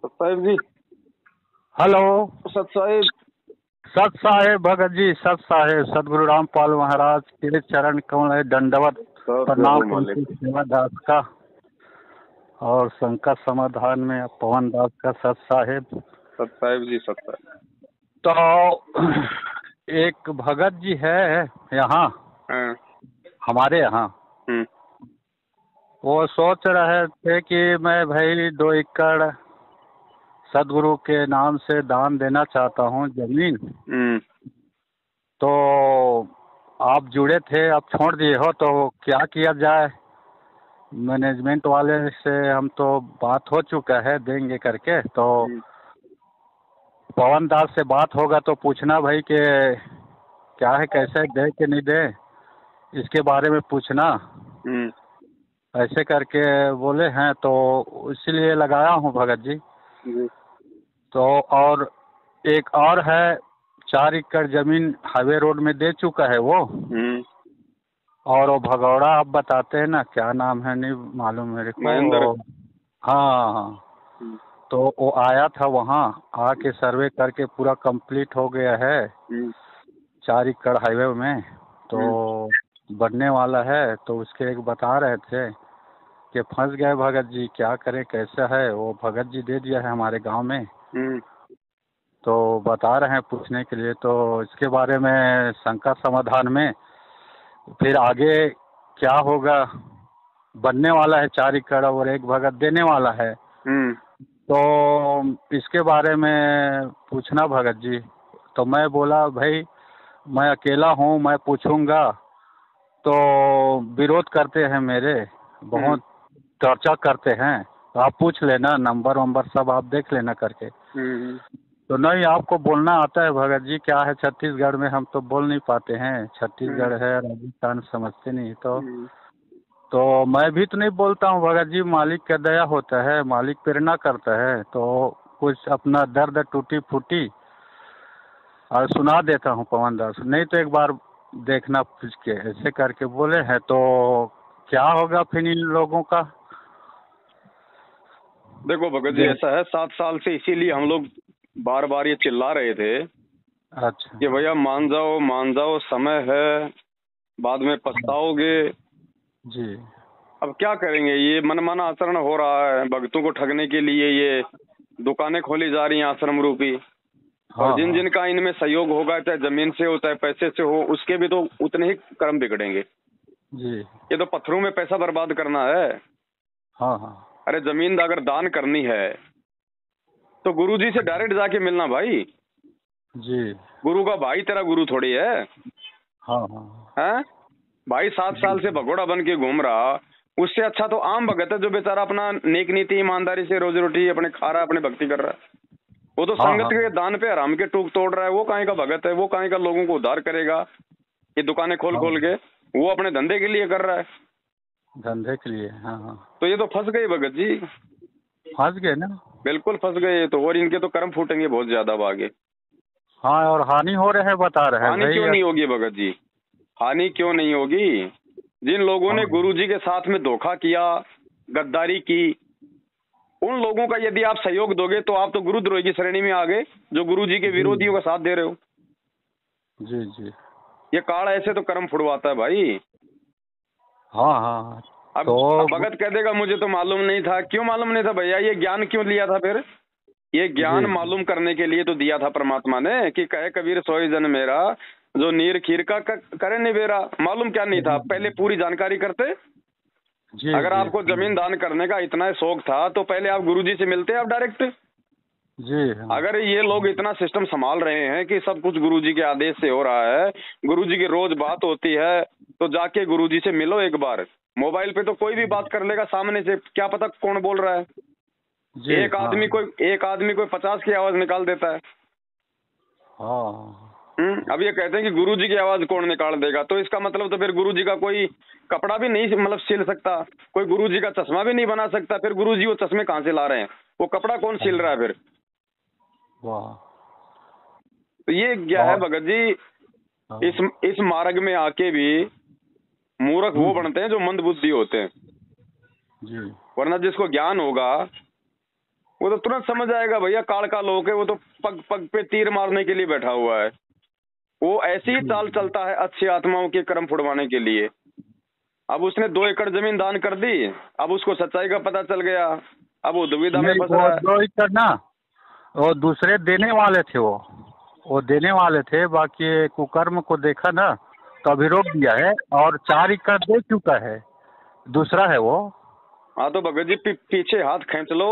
साहिब जी। Hello. सत साहिब। सत साहेब भगत जी, सत साहेब सदगुरु रामपाल महाराज के चरण कमल है, दंडवत प्रणाम मालिक। सेवा दास का और संकट समाधान में पवन दास का सत साहेब। सत साहिब जी, सत साहिब। तो एक भगत जी है यहाँ हाँ। हमारे यहाँ, वो सोच रहे थे कि मैं भाई 2 एकड़ सदगुरु के नाम से दान देना चाहता हूँ जमीन। तो आप जुड़े थे, आप छोड़ दिए हो, तो क्या किया जाए? मैनेजमेंट वाले से हम तो बात हो चुका है देंगे करके, तो पवन दास से बात होगा तो पूछना भाई कि क्या है, कैसे दे कि नहीं दे, इसके बारे में पूछना। ऐसे करके बोले हैं, तो इसीलिए लगाया हूँ भगत जी। तो और एक और है 4 एकड़ जमीन हाईवे रोड में दे चुका है वो। और वो भगौड़ा आप बताते हैं ना, क्या नाम है नहीं मालूम मेरे को। महेंद्र। हाँ हाँ। तो वो आया था वहाँ, आके सर्वे करके पूरा कंप्लीट हो गया है 4 एकड़ हाईवे में, तो बनने वाला है। तो उसके एक बता रहे थे कि फंस गए भगत जी, क्या करें कैसा है। वो भगत जी दे दिया है हमारे गांव में, तो बता रहे हैं पूछने के लिए। तो इसके बारे में शंका समाधान में फिर आगे क्या होगा, बनने वाला है 4 एकड़ और एक भगत देने वाला है। तो इसके बारे में पूछना भगत जी। तो मैं बोला भाई मैं अकेला हूँ, मैं पूछूंगा तो विरोध करते हैं मेरे, बहुत चर्चा करते हैं। तो आप पूछ लेना, नंबर वंबर सब आप देख लेना करके। तो नहीं, आपको बोलना आता है भगत जी, क्या है छत्तीसगढ़ में हम तो बोल नहीं पाते हैं, छत्तीसगढ़ है राजस्थान समझते नहीं। तो मैं भी तो नहीं बोलता हूँ भगत जी, मालिक का दया होता है, मालिक प्रेरणा करता है। तो कुछ अपना दर्द टूटी फूटी और सुना देता हूँ पवन दास, नहीं तो एक बार देखना पूछ के, ऐसे करके बोले हैं। तो क्या होगा फिर इन लोगों का? देखो भगत जी, ऐसा है 7 साल से इसीलिए हम लोग बार बार ये चिल्ला रहे थे। अच्छा। कि भैया मान जाओ, समय है, बाद में पछताओगे जी। अब क्या करेंगे, ये मनमाना आचरण हो रहा है। भक्तों को ठगने के लिए ये दुकानें खोली जा रही हैं आश्रम रूपी। और जिन जिन का इनमें सहयोग होगा, चाहे जमीन से हो चाहे पैसे से हो, उसके भी तो उतने ही कर्म बिगड़ेंगे जी। ये तो पत्थरों में पैसा बर्बाद करना है। हाँ हाँ। अरे जमीन अगर दान करनी है तो गुरुजी से डायरेक्ट जाके मिलना भाई। जी। गुरु का भाई तेरा गुरु थोड़ी है। हाँ हाँ। हैं भाई 7 साल से भगोड़ा बन के घूम रहा, उससे अच्छा तो आम भगत है जो बेचारा अपना नेक नीति ईमानदारी से रोजी रोटी अपने खा रहा है, अपने भक्ति कर रहा है। वो तो संगत के दान पे हराम के टूक तोड़ रहा है। वो काहे का भगत है, वो काहे का लोगों को उद्धार करेगा। ये दुकानें खोल के वो अपने धंधे के लिए कर रहा है, धंधे के लिए। हाँ हाँ। तो ये तो फंस गए भगत जी, फंस गए ना। बिल्कुल फंस गए। तो और इनके तो कर्म फूटेंगे बहुत ज्यादा अब आगे। हाँ, और हानि हो रहे हैं बता रहे हैं हानि भाई। क्यों नहीं होगी भगत जी, हानि क्यों नहीं होगी। जिन लोगों ने गुरुजी के साथ में धोखा किया, गद्दारी की, उन लोगों का यदि आप सहयोग दोगे तो आप तो गुरुद्रोही की श्रेणी में आ गए, जो गुरुजी के विरोधियों का साथ दे रहे हो। जी जी। ये काल ऐसे तो कर्म फुड़वाता है भाई। हाँ हाँ। अब तो भगत कह देगा मुझे तो मालूम नहीं था। क्यों मालूम नहीं था भैया? ये ज्ञान क्यों लिया था फिर? ये ज्ञान मालूम करने के लिए तो दिया था परमात्मा ने, कि कहे कबीर सोई जन मेरा, जो नीर खीर का करे निबेरा। मालूम क्या नहीं था? पहले पूरी जानकारी करते। जी। अगर आपको जमीन दान करने का इतना शौक था तो पहले आप गुरुजी से मिलते आप डायरेक्ट। जी। हाँ। अगर ये लोग इतना सिस्टम संभाल रहे हैं कि सब कुछ गुरुजी के आदेश से हो रहा है, गुरुजी की रोज बात होती है, तो जाके गुरुजी से मिलो एक बार। मोबाइल पे तो कोई भी बात कर लेगा सामने से, क्या पता कौन बोल रहा है। एक आदमी कोई 50 की आवाज निकाल देता है। हाँ। अब ये कहते हैं कि गुरुजी की आवाज कौन निकाल देगा, तो इसका मतलब तो फिर गुरुजी का कोई कपड़ा भी नहीं मतलब सिल सकता, कोई गुरुजी का चश्मा भी नहीं बना सकता। फिर गुरुजी वो चश्मे कहाँ से ला रहे हैं, वो कपड़ा कौन सिल रहा है फिर? वाह। तो ये क्या है भगत जी, इस मार्ग में आके भी मूर्ख वो बनते हैं जो मंद बुद्धि होते हैं। जी। वरना जिसको ज्ञान होगा वो तो तुरंत समझ आएगा भैया काल का लोक है, वो तो पग पग पे तीर मारने के लिए बैठा हुआ है। वो ऐसी ही चाल चलता है अच्छी आत्माओं के कर्म फुड़वाने के लिए। अब उसने 2 एकड़ जमीन दान कर दी, अब उसको सच्चाई का पता चल गया, अब वो दुविधा में नहीं, फंस वो रहा है। 2 एकड़ ना, वो दूसरे देने वाले थे, वो देने वाले थे, बाकी कुकर्म को देखा ना तो अभी रोक दिया है, और 4 एकड़ दे चुका है, दूसरा है वो। हाँ तो भगत जी पीछे हाथ खींच लो,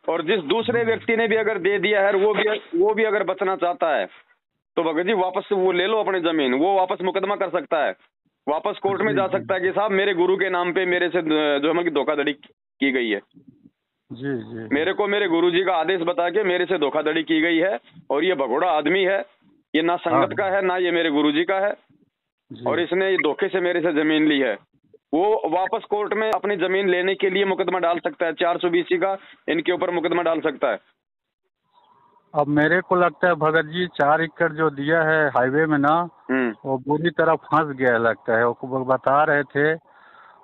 और जिस दूसरे व्यक्ति ने भी अगर दे दिया है वो भी अगर बचना चाहता है तो भगत जी वापस वो ले लो अपनी जमीन, वो वापस मुकदमा कर सकता है, वापस कोर्ट में जा सकता है कि साहब मेरे गुरु के नाम पे मेरे से जो है धोखाधड़ी की गई है। जी जी। मेरे को मेरे गुरुजी का आदेश बता के मेरे से धोखाधड़ी की गई है, और ये भगोड़ा आदमी है, ये ना संगत का है ना ये मेरे गुरुजी का है, और इसने ये धोखे से मेरे से जमीन ली है। वो वापस कोर्ट में अपनी जमीन लेने के लिए मुकदमा डाल सकता है, 420 का इनके ऊपर मुकदमा डाल सकता है। अब मेरे को लगता है भगत जी 4 एकड़ जो दिया है हाईवे में ना, वो बुरी तरह फंस गया लगता है। वो बता रहे थे,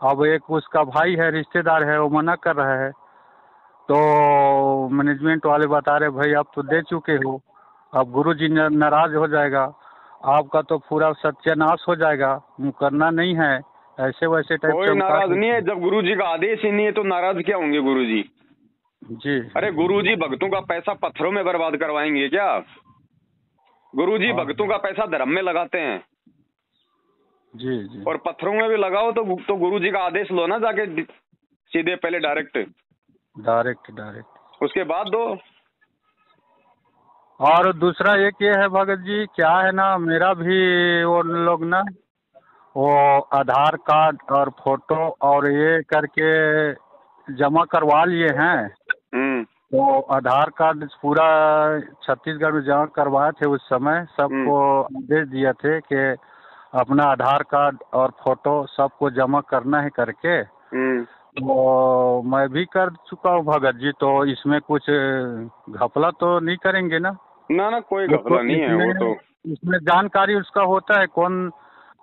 अब एक उसका भाई है, रिश्तेदार है, वो मना कर रहा है, तो मैनेजमेंट वाले बता रहे भाई आप तो दे चुके हो, अब गुरुजी नाराज हो जाएगा, आपका तो पूरा सत्यानाश हो जाएगा, करना नहीं है, ऐसे वैसे टाइप। कोई नाराज नहीं है, जब गुरुजी का आदेश ही नहीं है तो नाराज क्या होंगे गुरुजी? जी। अरे गुरुजी भक्तों का पैसा पत्थरों में बर्बाद करवाएंगे क्या? गुरुजी भक्तों का पैसा धर्म में लगाते हैं। जी जी। और पत्थरों में भी लगाओ तो गुरुजी का आदेश लो ना जाके सीधे, पहले डायरेक्ट उसके बाद दो। और दूसरा एक ये है भगत जी, क्या है ना, मेरा भी वो लोग ना वो आधार कार्ड और फोटो और ये करके जमा करवा लिए हैं। तो आधार कार्ड पूरा छत्तीसगढ़ में जमा करवाए थे उस समय, सबको आदेश दिए थे कि अपना आधार कार्ड और फोटो सबको जमा करना है करके। तो मैं भी कर चुका हूँ भगत जी, तो इसमें कुछ घपला तो नहीं करेंगे ना? ना कोई घपला नहीं है। वो तो इसमें जानकारी उसका होता है, कौन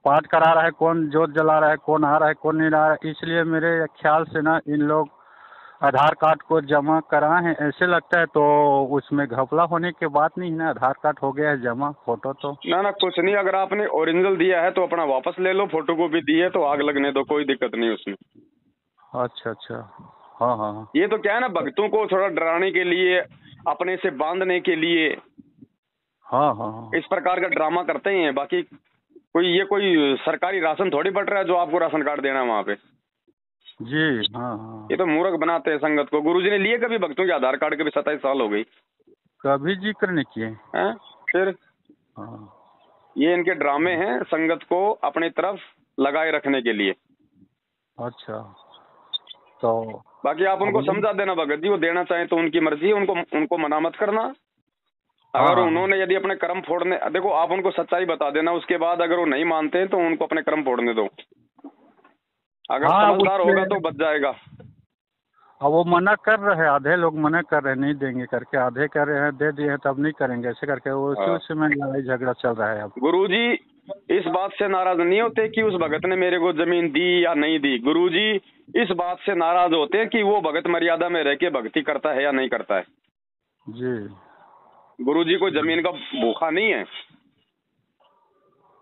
पाठ करा रहा है, कौन जोत जला रहा है, कौन आ रहा है, कौन नहीं आ रहा है। इसलिए मेरे ख्याल से ना इन लोग आधार कार्ड को जमा कराए हैं ऐसे लगता है, तो उसमें घपला होने की बात नहीं है ना, आधार कार्ड हो गया है जमा, फोटो तो ना कुछ नहीं। अगर आपने ओरिजिनल दिया है तो अपना वापस ले लो, फोटो कॉपी दी है तो आग लगने दो, कोई दिक्कत नहीं उसमें। अच्छा। हाँ। ये तो क्या है ना, भक्तों को थोड़ा डराने के लिए, अपने से बांधने के लिए हाँ इस प्रकार का ड्रामा करते ही हैं। बाकी कोई सरकारी राशन थोड़ी बट रहा है जो आपको राशन कार्ड देना है वहाँ पे। जी हाँ। ये तो मूर्ख बनाते हैं संगत को। गुरुजी ने लिए कभी भक्तों के आधार कार्ड के भी 27 साल हो गई, कभी जिक्र नहीं किए हैं? फिर ये इनके ड्रामे हैं संगत को अपनी तरफ लगाए रखने के लिए। अच्छा, तो बाकी आप उनको समझा देना भगत जी, वो देना चाहें तो उनकी मर्जी है, उनको मना मत करना। अगर उन्होंने यदि अपने कर्म फोड़ने, देखो आप उनको सच्चाई बता देना, उसके बाद अगर वो नहीं मानते हैं तो उनको अपने कर्म फोड़ने दो। अगर समझदार होगा तो बच जाएगा। अब वो मना कर रहे हैं, आधे लोग मना कर रहे हैं नहीं देंगे करके, आधे कह रहे हैं दे दिए हैं तब नहीं करेंगे, ऐसे करके वो उसी में लड़ाई झगड़ा चल रहा है। अब गुरुजी इस बात से नाराज नहीं होते कि उस भगत ने मेरे को जमीन दी या नहीं दी, गुरुजी इस बात से नाराज होते हैं कि वो भगत मर्यादा में रह के भक्ति करता है या नहीं करता है। जी, गुरुजी को जमीन का भूखा नहीं है।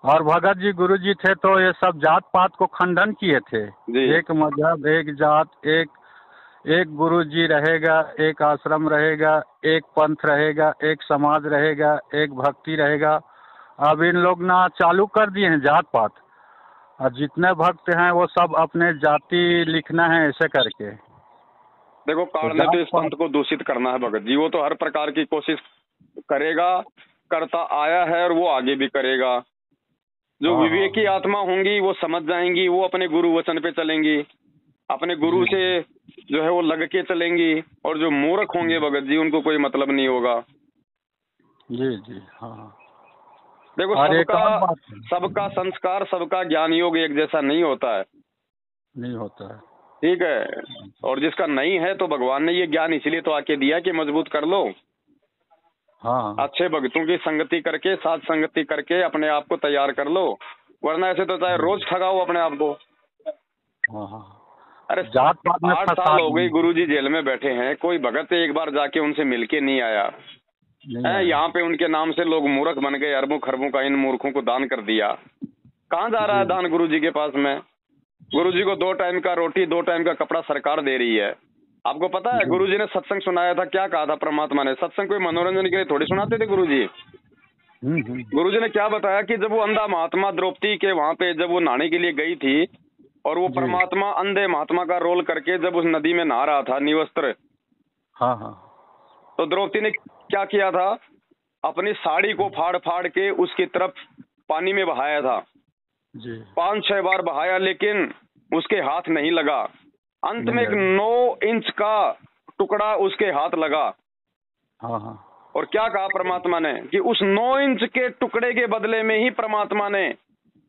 और भगत जी गुरुजी थे तो ये सब जात पात को खंडन किए थे। एक मजहब, एक जात, एक गुरुजी रहेगा, एक आश्रम रहेगा, एक पंथ रहेगा, एक समाज रहेगा, एक भक्ति रहेगा। अब इन लोग ना चालू कर दिए हैं जात पात, और जितने भक्त हैं वो सब अपने जाति लिखना है ऐसे करके। देखो काल ने तो इस पंथ को दूषित करना है भगत जी, वो तो हर प्रकार की कोशिश करेगा, करता आया है और वो आगे भी करेगा। जो विवेकी आत्मा होंगी वो समझ जाएंगी, वो अपने गुरु वचन पे चलेंगी, अपने गुरु से जो है वो लग के चलेंगी। और जो मूर्ख होंगे भगत जी उनको कोई मतलब नहीं होगा। जी हाँ। देखो सबका संस्कार, सबका ज्ञान योग एक जैसा नहीं होता है। ठीक है। और जिसका नहीं है तो भगवान ने ये ज्ञान इसलिए तो आके दिया कि मजबूत कर लो। हाँ। अच्छे भक्तों की संगति करके, साथ संगति करके अपने आप को तैयार कर लो, वरना ऐसे तो चाहे रोज ठगाओ अपने आप को। हाँ। अरे जात पात में 8 साल हो गई गुरुजी जेल में बैठे हैं, कोई भगत एक बार जाके उनसे मिलके नहीं आया है। यहाँ पे उनके नाम से लोग मूर्ख बन गए, अरबों खरबों का इन मूर्खों को दान कर दिया। कहाँ जा रहा है दान गुरुजी के पास में? गुरुजी को 2 टाइम का रोटी 2 टाइम का कपड़ा सरकार दे रही है। आपको पता है गुरुजी ने सत्संग सुनाया था, क्या कहा था परमात्मा ने? सत्संग कोई मनोरंजन के लिए थोड़ी सुनाते थे गुरुजी। गुरुजी ने क्या बताया कि जब वो अंधा महात्मा द्रौपदी के वहां पे जब वो नहाने के लिए गई थी और वो परमात्मा अंधे महात्मा का रोल करके जब उस नदी में नहा रहा था निवस्त्र, हाँ हाँ, तो द्रौपदी ने क्या किया था? अपनी साड़ी को फाड़ फाड़ के उसकी तरफ पानी में बहाया था जी। 5-6 बार बहाया, लेकिन उसके हाथ नहीं लगा। अंत में एक 9 इंच का टुकड़ा उसके हाथ लगा। हाँ हाँ। और क्या कहा परमात्मा ने कि उस 9 इंच के टुकड़े के बदले में ही परमात्मा ने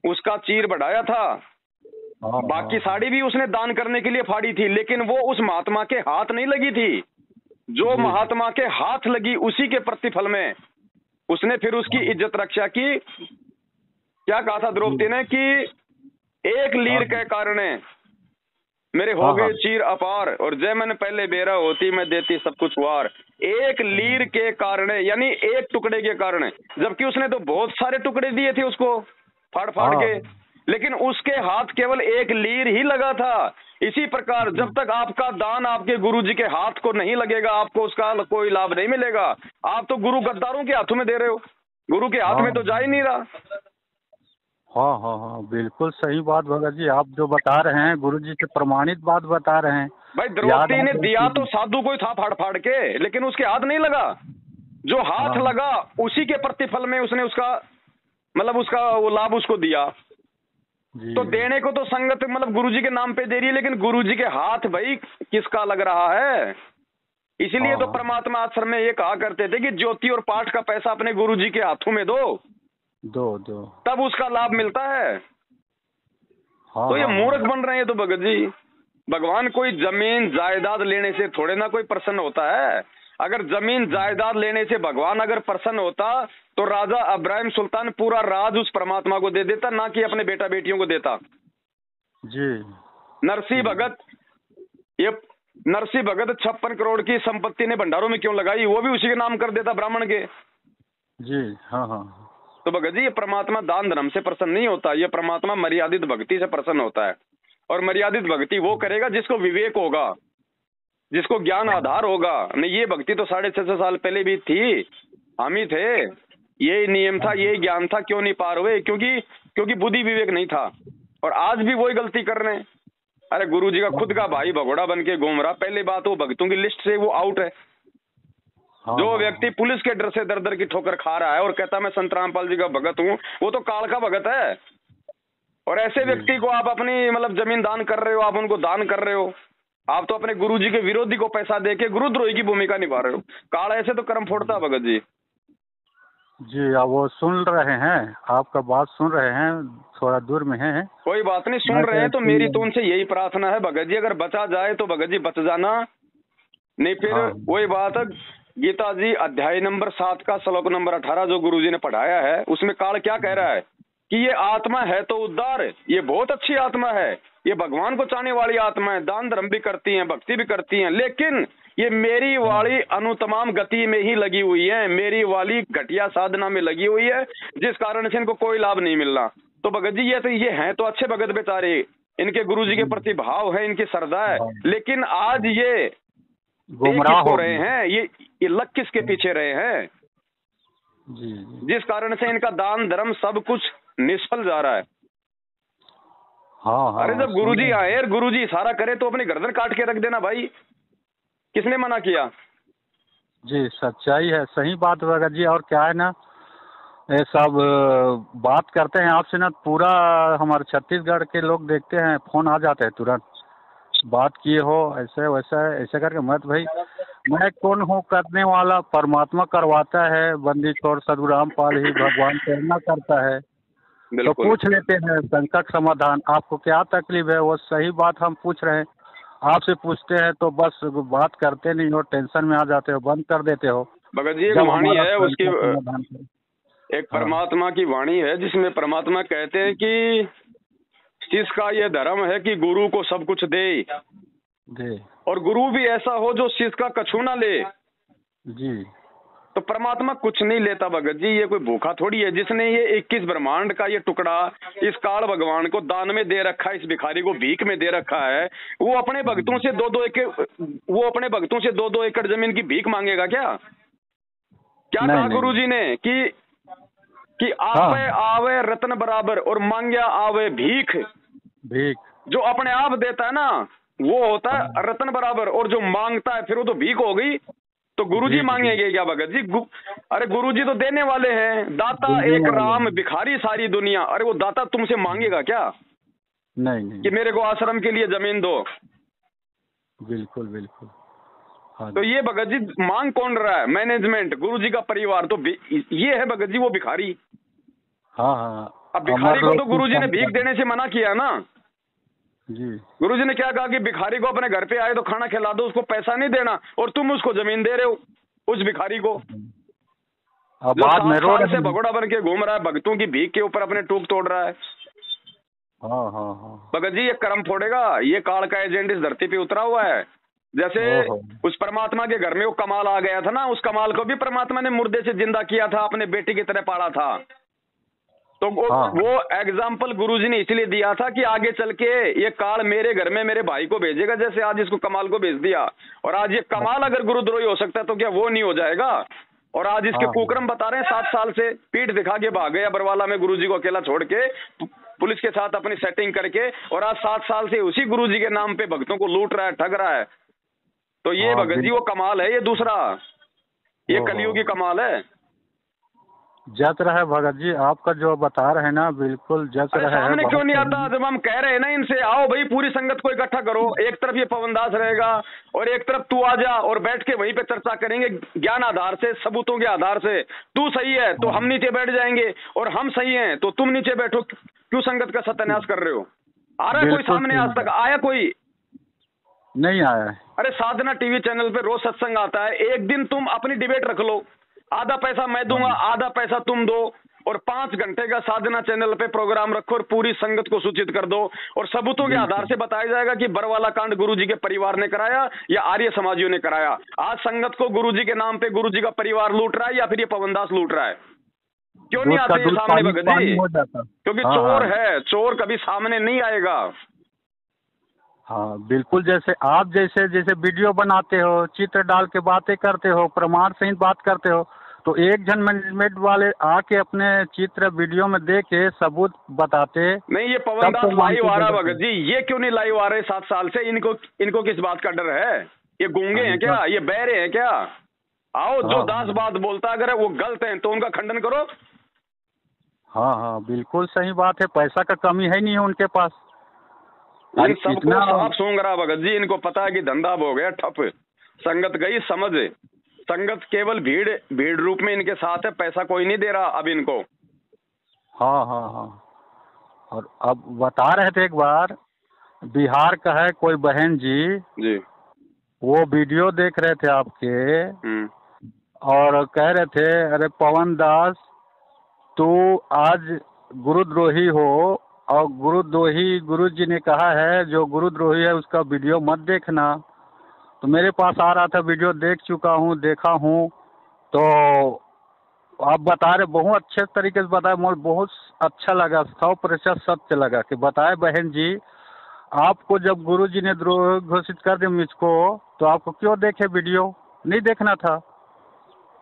उसका चीर बढ़ाया था। बाकी साड़ी भी उसने दान करने के लिए फाड़ी थी, लेकिन वो उस महात्मा के हाथ नहीं लगी थी। जो महात्मा के हाथ लगी उसी के प्रतिफल में उसने फिर उसकी इज्जत रक्षा की। क्या कहा था द्रौपदी ने कि एक लीर के कारण मेरे हो गए चीर अपार, और जय मैंने पहले बेरा होती मैं देती सब कुछ वार। एक लीर के कारण, यानी एक टुकड़े के कारण, जबकि उसने तो बहुत सारे टुकड़े दिए थे उसको फाड़ फाड़ के, लेकिन उसके हाथ केवल एक लीर ही लगा था। इसी प्रकार जब तक आपका दान आपके गुरु जी के हाथ को नहीं लगेगा, आपको उसका कोई लाभ नहीं मिलेगा। आप तो गुरु गद्दारों के हाथों में दे रहे हो, गुरु के हाथ में तो जा ही नहीं रहा। हाँ हाँ हाँ, बिल्कुल सही बात भगत जी आप जो बता रहे हैं, गुरु जी से प्रमाणित बात बता रहे हैं। भाई द्रौपदी ने दिया तो साधु को ही था फाड़ फाड़ के, लेकिन उसके हाथ नहीं लगा। जो हाथ लगा उसी के प्रतिफल में उसने उसका मतलब उसका वो लाभ उसको दिया। तो देने को तो संगत मतलब गुरुजी के नाम पे दे रही है, लेकिन गुरुजी के हाथ भाई किसका लग रहा है? इसीलिए तो परमात्मा आश्रम में ये कहा करते थे कि ज्योति और पाठ का पैसा अपने गुरुजी के हाथों में दो तब उसका लाभ मिलता है। तो ये मूर्ख बन रहे हैं। तो भगत जी भगवान कोई जमीन जायदाद लेने से थोड़े ना कोई प्रसन्न होता है। अगर जमीन जायदाद लेने से भगवान अगर प्रसन्न होता तो राजा अब्राहिम सुल्तान पूरा राज उस परमात्मा को दे देता, ना कि अपने बेटा बेटियों को देता जी। नरसिंह भगत, ये नरसिंह भगत 56 करोड़ की संपत्ति ने भंडारों में क्यों लगाई? वो भी उसी के नाम कर देता ब्राह्मण के जी। हाँ हाँ। तो भगत जी ये परमात्मा दान धर्म से प्रसन्न नहीं होता, ये परमात्मा मर्यादित भक्ति से प्रसन्न होता है। और मर्यादित भक्ति वो करेगा जिसको विवेक होगा, जिसको ज्ञान आधार होगा। नहीं ये भक्ति तो 650 साल पहले भी थी, हम ही थे, यही नियम था, यही ज्ञान था, क्यों नहीं पार हुए? क्योंकि बुद्धि विवेक नहीं था। और आज भी वही गलती कर रहे हैं। अरे गुरुजी का खुद का भाई भगोड़ा बन के घूम रहा। पहली बात वो भक्तों की लिस्ट से वो आउट है। जो व्यक्ति पुलिस के डर से दर दर की ठोकर खा रहा है और कहता मैं संत रामपाल जी का भगत हूँ, वो तो काल का भगत है। और ऐसे व्यक्ति को आप अपनी मतलब जमीन दान कर रहे हो, आप उनको दान कर रहे हो, आप तो अपने गुरुजी के विरोधी को पैसा देके गुरुद्रोही की भूमिका निभा रहे हो। काल ऐसे तो कर्म फोड़ता भगत जी। जी आप वो सुन रहे हैं, आपका बात सुन रहे हैं, थोड़ा दूर में है। कोई बात नहीं, सुन रहे हैं तो मेरी तो उनसे यही प्रार्थना है भगत जी, अगर बचा जाए तो भगत जी बच जाना, नहीं फिर वही बात है। गीता जी अध्याय नंबर 7 का श्लोक नंबर 18 जो गुरुजी ने पढ़ाया है, उसमें काल क्या कह रहा है कि ये आत्मा है तो उद्धार, ये बहुत अच्छी आत्मा है, ये भगवान को चाहने वाली आत्मा है, दान धर्म भी करती है, भक्ति भी करती है, लेकिन ये मेरी वाली अनुतमाम गति में ही लगी हुई है, मेरी वाली घटिया साधना में लगी हुई है, जिस कारण से इनको कोई लाभ नहीं मिल रहा। तो भगत जी ये हैं तो अच्छे भगत बेचारे, इनके गुरुजी के प्रति भाव है, इनकी श्रद्धा है, लेकिन आज ये गुमराह हो रहे हैं। ये लग किसके पीछे रहे हैं जी, जिस कारण से इनका दान धर्म सब कुछ निष्फल जा रहा है। हाँ, अरे जब गुरुजी आए और गुरुजी इशारा करे तो अपनी गर्दन काट के रख देना भाई, किसने मना किया? जी सच्चाई है, सही बात भगत जी। और क्या है ना, ये सब बात करते हैं आपसे ना, पूरा हमारे छत्तीसगढ़ के लोग देखते हैं, फोन आ जाते हैं तुरंत, बात किए हो ऐसे वैसा ऐसे करके। मत भाई मैं कौन हूँ करने वाला, परमात्मा करवाता है। बंदी छोड़ सदगुरु रामपाल ही भगवान प्रेरणा करता है। तो पूछ लेते हैं संकट समाधान, आपको क्या तकलीफ है? वो सही बात हम पूछ रहे हैं, आपसे पूछते हैं तो बस बात करते नहीं हो, टेंशन में आ जाते हो, बंद कर देते हो। भगत जी एक वाणी है उसकी, एक परमात्मा की वाणी है जिसमें परमात्मा कहते हैं कि जिसका ये धर्म है कि गुरु को सब कुछ दे, और गुरु भी ऐसा हो जो शिष्य का कछु ना ले जी। तो परमात्मा कुछ नहीं लेता भगत जी। ये कोई भूखा थोड़ी है जिसने ये 21 ब्रह्मांड का ये टुकड़ा इस काल भगवान को दान में दे रखा है, इस भिखारी को भीख में दे रखा है। वो अपने भक्तों से 2-2 एकड़, वो अपने भक्तों से 2-2 एकड़ जमीन की भीख मांगेगा क्या? क्या कहा गुरुजी ने कि आपे आवे रत्न बराबर और मांग्या आवे भीख। भीख जो अपने आप देता है ना वो होता है रत्न बराबर, और जो मांगता है फिर वो तो भीख हो गई। तो गुरुजी मांगेंगे क्या भगत जी? अरे गुरुजी तो देने वाले हैं, दाता एक राम भिखारी सारी दुनिया। अरे वो दाता तुमसे मांगेगा क्या? नहीं कि मेरे को आश्रम के लिए जमीन दो। बिल्कुल बिल्कुल। हाँ। तो ये भगत जी मांग कौन रहा है? मैनेजमेंट, गुरुजी का परिवार। तो ये है भगत जी वो भिखारी। हाँ। अब भिखारी को तो गुरुजी ने भीख देने से मना किया ना जी। गुरुजी ने क्या कहा कि भिखारी को अपने घर पे आए तो खाना खिला दो, उसको पैसा नहीं देना, और तुम उसको जमीन दे रहे हो उस भिखारी को। अब बाद में रोड से भगोड़ा बन के घूम रहा है, भक्तों की भीख के ऊपर अपने टूक तोड़ रहा है। हाँ। भगत जी ये कर्म फोड़ेगा, ये काल का एजेंट इस धरती पे उतरा हुआ है। जैसे उस परमात्मा के घर में वो कमाल आ गया था ना, उस कमाल को भी परमात्मा ने मुर्दे से जिंदा किया था, अपने बेटे की तरह पाला था। तो वो एग्जाम्पल गुरुजी ने इसलिए दिया था कि आगे चल के ये काल मेरे घर में मेरे भाई को भेजेगा, जैसे आज इसको कमाल को भेज दिया। और आज ये कमाल अगर गुरुद्रोही हो सकता है तो क्या वो नहीं हो जाएगा? और आज इसके कुकर्म बता रहे हैं, 7 साल से पीठ दिखा के भाग गया बरवाला में गुरुजी को अकेला छोड़ के, पुलिस के साथ अपनी सेटिंग करके, और आज 7 साल से उसी गुरुजी के नाम पे भक्तों को लूट रहा है, ठग रहा है। तो ये भगत जी वो कमाल है, ये दूसरा, ये कलयुगी कमाल है। जच रहा है भगत जी, आपका जो बता रहे हैं ना बिल्कुल जच रहा है। सामने क्यों नहीं आता? जब हम कह रहे हैं ना इनसे, आओ भाई पूरी संगत को इकट्ठा करो, एक तरफ ये पवनदास रहेगा और एक तरफ तू आ जा, और बैठ के वहीं पे चर्चा करेंगे ज्ञान आधार से, सबूतों के आधार से। तू सही है तो हम नीचे बैठ जाएंगे, और हम सही हैं तो तुम नीचे बैठो। क्यों संगत का सत्यानाश कर रहे हो? आ रहा है कोई सामने? आज तक आया कोई? नहीं आया है। अरे साधना टीवी चैनल पे रोज सत्संग आता है, एक दिन तुम अपनी डिबेट रख लो, आधा पैसा मैं दूंगा, आधा पैसा तुम दो, और 5 घंटे का साधना चैनल पे प्रोग्राम रखो और पूरी संगत को सूचित कर दो, और सबूतों के आधार से बताया जाएगा कि बरवाला कांड गुरुजी के परिवार ने कराया या आर्य समाजियों ने कराया। आज संगत को गुरुजी के नाम पे गुरुजी का परिवार लूट रहा है या फिर ये पवनदास लूट रहा है? क्यों नहीं आते ये सामने भगत जी? क्योंकि चोर है, चोर कभी सामने नहीं आएगा। हाँ बिल्कुल। जैसे आप जैसे वीडियो बनाते हो, चित्र डाल के बातें करते हो, प्रमाण सहित बात करते हो, तो एक जन मैनेजमेंट वाले आके अपने चित्र वीडियो में दे के सबूत बताते नहीं। ये पवनदास लाइव आ रहा है भगत जी, ये क्यों नहीं लाइव आ रहे 7 साल से? इनको किस बात का डर है? ये गूंगे हैं क्या? ये बहरे हैं क्या? आओ, जो दास बात बोलता अगर वो गलत है तो उनका खंडन करो। हाँ बिल्कुल सही बात है। पैसा का कमी है नहीं है उनके पास। इन सबको साफ सूंघ रहा भगत जी, इनको पता है कि धंधा हो गया ठप, संगत गई समझ। संगत केवल भीड़ रूप में इनके साथ है, पैसा कोई नहीं दे रहा अब इनको। हाँ। और अब बता रहे थे एक बार, बिहार का है कोई बहन जी, वो वीडियो देख रहे थे आपके, और कह रहे थे अरे पवन दास तू आज गुरुद्रोही हो, और गुरुद्रोही गुरुजी ने कहा है जो गुरुद्रोही है उसका वीडियो मत देखना। तो मेरे पास आ रहा था, वीडियो देख चुका हूँ, देखा हूँ। तो आप बता रहे, बहुत अच्छे तरीके से बताए, मुझे बहुत अच्छा लगा, 100% सत्य लगा कि बताए बहन जी, आपको जब गुरुजी ने द्रोह घोषित कर दिया मुझको, तो आपको क्यों देखे वीडियो? नहीं देखना था।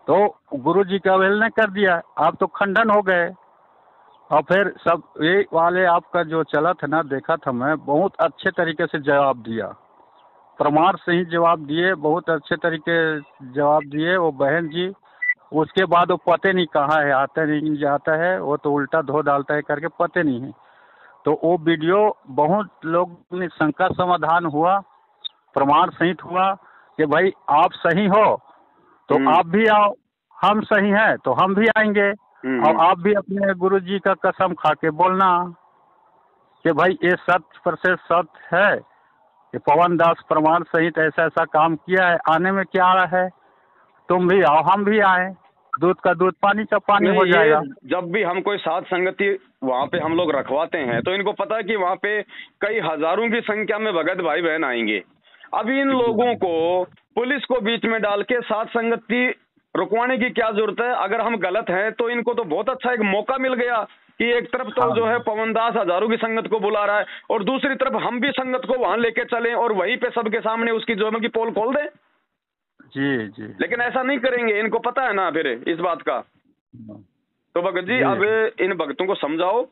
तो गुरुजी का अवहेलना कर दिया, आप तो खंडन हो गए। और फिर सब ये वाले आपका जो चला था ना, देखा था मैं, बहुत अच्छे तरीके से जवाब दिया, प्रमाण से ही जवाब दिए, बहुत अच्छे तरीके जवाब दिए वो बहन जी। उसके बाद वो पते नहीं कहाँ है, आता नहीं जाता है, वो तो उल्टा धो डालता है करके पते नहीं है। तो वो वीडियो बहुत लोग ने शंका समाधान हुआ, प्रमाण सहित हुआ कि भाई आप सही हो तो आप भी आओ, हम सही हैं तो हम भी आएंगे, और आप भी अपने गुरुजी का कसम खा के बोलना कि भाई ये 100% सत्य है कि पवन दास प्रमाण सहित ऐसा ऐसा काम किया है, आने में क्या आ रहा है, तुम भी आओ हम भी आए। दूध का दूध, पानी का पानी हो नहीं, जाएगा। ये जब भी हम कोई साध संगति वहाँ पे हम लोग रखवाते हैं तो इनको पता है कि वहाँ पे कई हजारों की संख्या में भगत भाई बहन आएंगे। अब इन लोगों को पुलिस को बीच में डाल के साध संगति रुकवाने की क्या जरूरत है? अगर हम गलत हैं तो इनको तो बहुत अच्छा एक मौका मिल गया कि एक तरफ तो जो है पवनदास हजारों की संगत को बुला रहा है और दूसरी तरफ हम भी संगत को वहां लेके चलें और वहीं पे सबके सामने उसकी जो है कि पोल खोल दें। जी जी। लेकिन ऐसा नहीं करेंगे, इनको पता है ना फिर इस बात का। तो भगत जी अब इन भक्तों को समझाओ,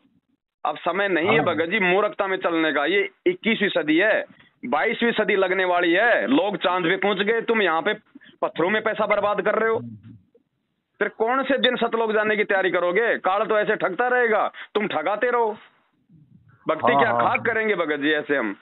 अब समय नहीं है भगत जी मूर्खता में चलने का। ये 21वीं सदी है, 22वीं सदी लगने वाली है, लोग चांद पे पहुंच गए, तुम यहाँ पे पत्थरों में पैसा बर्बाद कर रहे हो। फिर कौन से दिन सतलोक जाने की तैयारी करोगे? काल तो ऐसे ठगता रहेगा, तुम ठगाते रहो। भक्ति क्या खाक करेंगे भगत जी ऐसे हम?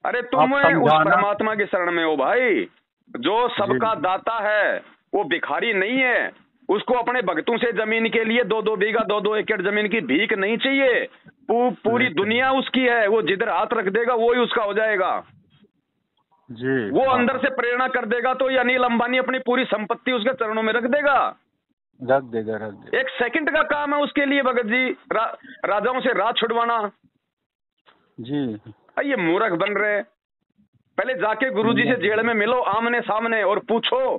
अरे तुम उस परमात्मा की शरण में हो भाई, जो सबका दाता है, वो भिखारी नहीं है। उसको अपने भक्तों से जमीन के लिए 2-2 बीघा 2-2 एकड़ जमीन की भीख नहीं चाहिए। पूरी दुनिया उसकी है, वो जिधर हाथ रख देगा वो ही उसका हो जाएगा जी। वो अंदर से प्रेरणा कर देगा तो ये अनिल अंबानी अपनी पूरी संपत्ति उसके चरणों में रख देगा। एक सेकंड का काम है उसके लिए भगत जी राजाओं से राज छुड़वाना जी। ये मूर्ख बन रहे। पहले जाके गुरुजी से जेल में मिलो आमने सामने और पूछो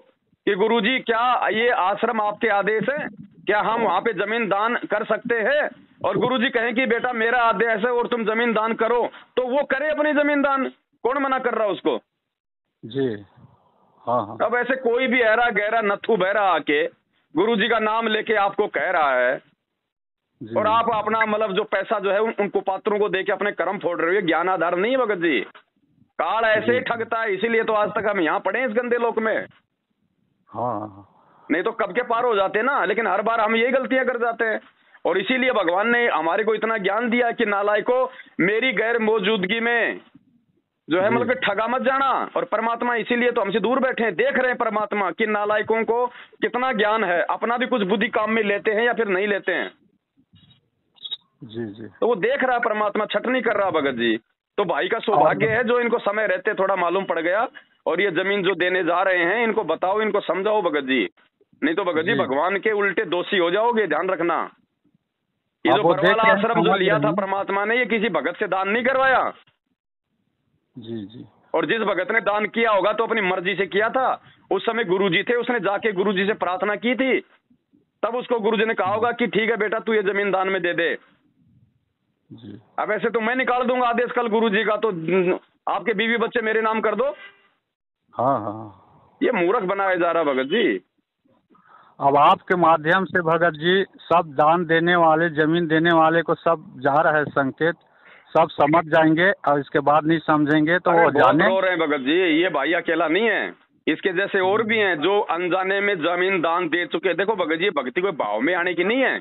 कि गुरुजी क्या ये आश्रम आपके आदेश है, क्या हम वहां पे जमीन दान कर सकते हैं? और गुरुजी कहें कि बेटा मेरा आदेश है और तुम जमीन दान करो, तो वो करे अपनी जमीन दान। कौन मना कर रहा उसको जी? हाँ। अब ऐसे कोई भी ऐरा गहरा नथु बहरा आके गुरुजी का नाम लेके आपको कह रहा है और आप अपना मतलब जो पैसा जो है उनको पात्रों को देके अपने कर्म फोड़ रहे हो, ये ज्ञान आधार नहीं है भगत जी। काल ऐसे ही ठगता है, इसीलिए तो आज तक हम यहाँ पड़े इस गंदे लोक में। हाँ, नहीं तो कब के पार हो जाते ना, लेकिन हर बार हम यही गलतियां कर जाते हैं। और इसीलिए भगवान ने हमारे को इतना ज्ञान दिया कि नालायको मेरी गैर मौजूदगी में जो है मतलब ठगा मत जाना। और परमात्मा इसीलिए तो हमसे दूर बैठे हैं, देख रहे हैं परमात्मा कि नालायकों को कितना ज्ञान है, अपना भी कुछ बुद्धि काम में लेते हैं या फिर नहीं लेते हैं जी। तो वो देख रहा है परमात्मा, छट नहीं कर रहा भगत जी। तो भाई का सौभाग्य है जो इनको समय रहते थोड़ा मालूम पड़ गया। और ये जमीन जो देने जा रहे हैं इनको बताओ, इनको समझाओ भगत जी, नहीं तो भगत जी भगवान के उल्टे दोषी हो जाओगे, ध्यान रखना। ये जो बरवाला आश्रम जो लिया था परमात्मा ने, ये किसी भगत से दान नहीं करवाया जी। और जिस भगत ने दान किया होगा तो अपनी मर्जी से किया था। उस समय गुरुजी थे, उसने जाके गुरुजी से प्रार्थना की थी, तब उसको गुरुजी ने कहा होगा कि ठीक है बेटा तू ये जमीन दान में दे दे जी। अब ऐसे तो मैं निकाल दूंगा आदेश कल गुरुजी का, तो आपके बीवी बच्चे मेरे नाम कर दो। हाँ। ये मूर्ख बनाया जा रहा भगत जी। अब आपके माध्यम से भगत जी सब दान देने वाले, जमीन देने वाले को सब जा रहा है संकेत, सब समझ जाएंगे और इसके बाद नहीं समझेंगे तो वो जाने रो रहे हैं भगत जी। ये भाई अकेला नहीं है, इसके जैसे और भी हैं जो अनजाने में जमीन दान दे चुके। देखो भगत जी भक्ति कोई भाव में आने की नहीं है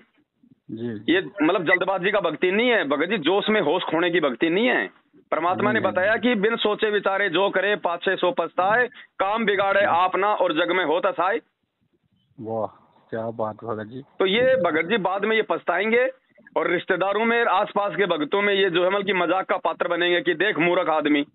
जी। ये मतलब जल्दबाजी का भक्ति नहीं है भगत जी, जोश में होश खोने की भक्ति नहीं है। परमात्मा ने बताया कि बिन सोचे विचारे जो करे पाछे सो पछताए, काम बिगाड़े आप ना और जग में होता साय। वाह क्या बात भगत जी। तो ये भगत जी बाद में ये पछताएंगे और रिश्तेदारों में आसपास के भक्तों में ये जो है मतलब की मजाक का पात्र बनेंगे कि देख मूर्ख आदमी।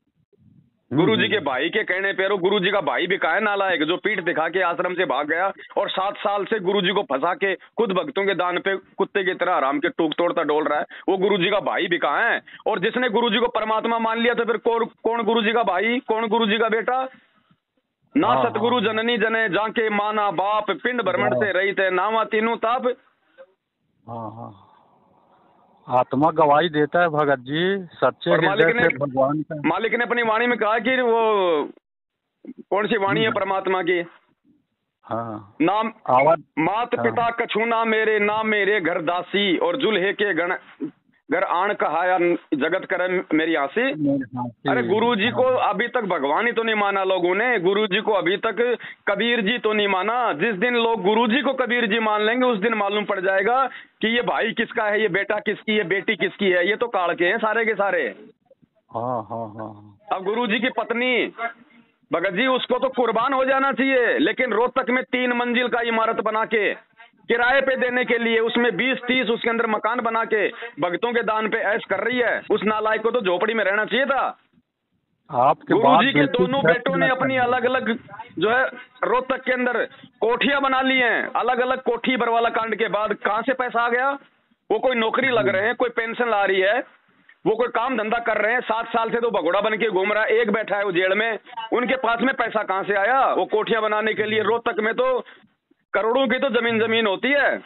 गुरुजी के भाई के कहने पे, गुरुजी का भाई भी काहे नालायक जो पीठ दिखा के आश्रम से भाग गया और 7 साल से गुरुजी को फंसा के खुद भक्तों के दान पे कुत्ते की तरह आराम के टूक तोड़ता डोल रहा है, वो गुरुजी का भाई भी कहाँ है? और जिसने गुरुजी को परमात्मा मान लिया तो फिर कौन गुरुजी का भाई, कौन गुरुजी का बेटा? ना सतगुरु जननी जने जाके माना बाप, पिंड भ्रमण से रही थे नावा तीनों ताप। हाँ, आत्मा गवाही देता है भगत जी, सच्चे हृदय से भगवान का। मालिक ने अपनी वाणी में कहा कि वो कौन सी वाणी है परमात्मा की? हाँ। नाम मात पिता कछु ना मेरे घर दासी और जुल्हे के गण घर आण कहाया जगत करे मेरी आसी। अरे गुरुजी को अभी तक भगवान ही तो नहीं माना लोगों ने, गुरुजी को अभी तक कबीर जी तो नहीं माना। जिस दिन लोग गुरुजी को कबीर जी मान लेंगे उस दिन मालूम पड़ जाएगा कि ये भाई किसका है, ये बेटा किसकी है, बेटी किसकी है। ये तो काल के हैं सारे के सारे। हाँ। अब गुरुजी की पत्नी भगत जी उसको तो कुर्बान हो जाना चाहिए, लेकिन रोहतक में 3 मंजिल का इमारत बना के किराए पे देने के लिए उसमें 20-30 उसके अंदर मकान बना के भक्तों के दान पे ऐश कर रही है। उस नालायक को तो झोपड़ी में रहना चाहिए था आपके गुरुजी के दोनों बेटों ने अपनी अलग अलग जो है रोहतक के अंदर कोठियां बना ली हैं। अलग अलग कोठी बरवाला कांड के बाद कहां से पैसा आ गया? वो कोई नौकरी लग रहे हैं, कोई पेंशन ला रही है, वो कोई काम धंधा कर रहे हैं। 7 साल से तो भगोड़ा बन के घूम रहा है, एक बैठा है वो जेल में। उनके पास में पैसा कहां से आया? वो कोठियां बनाने के लिए रोहतक में तो करोड़ों की तो जमीन होती है,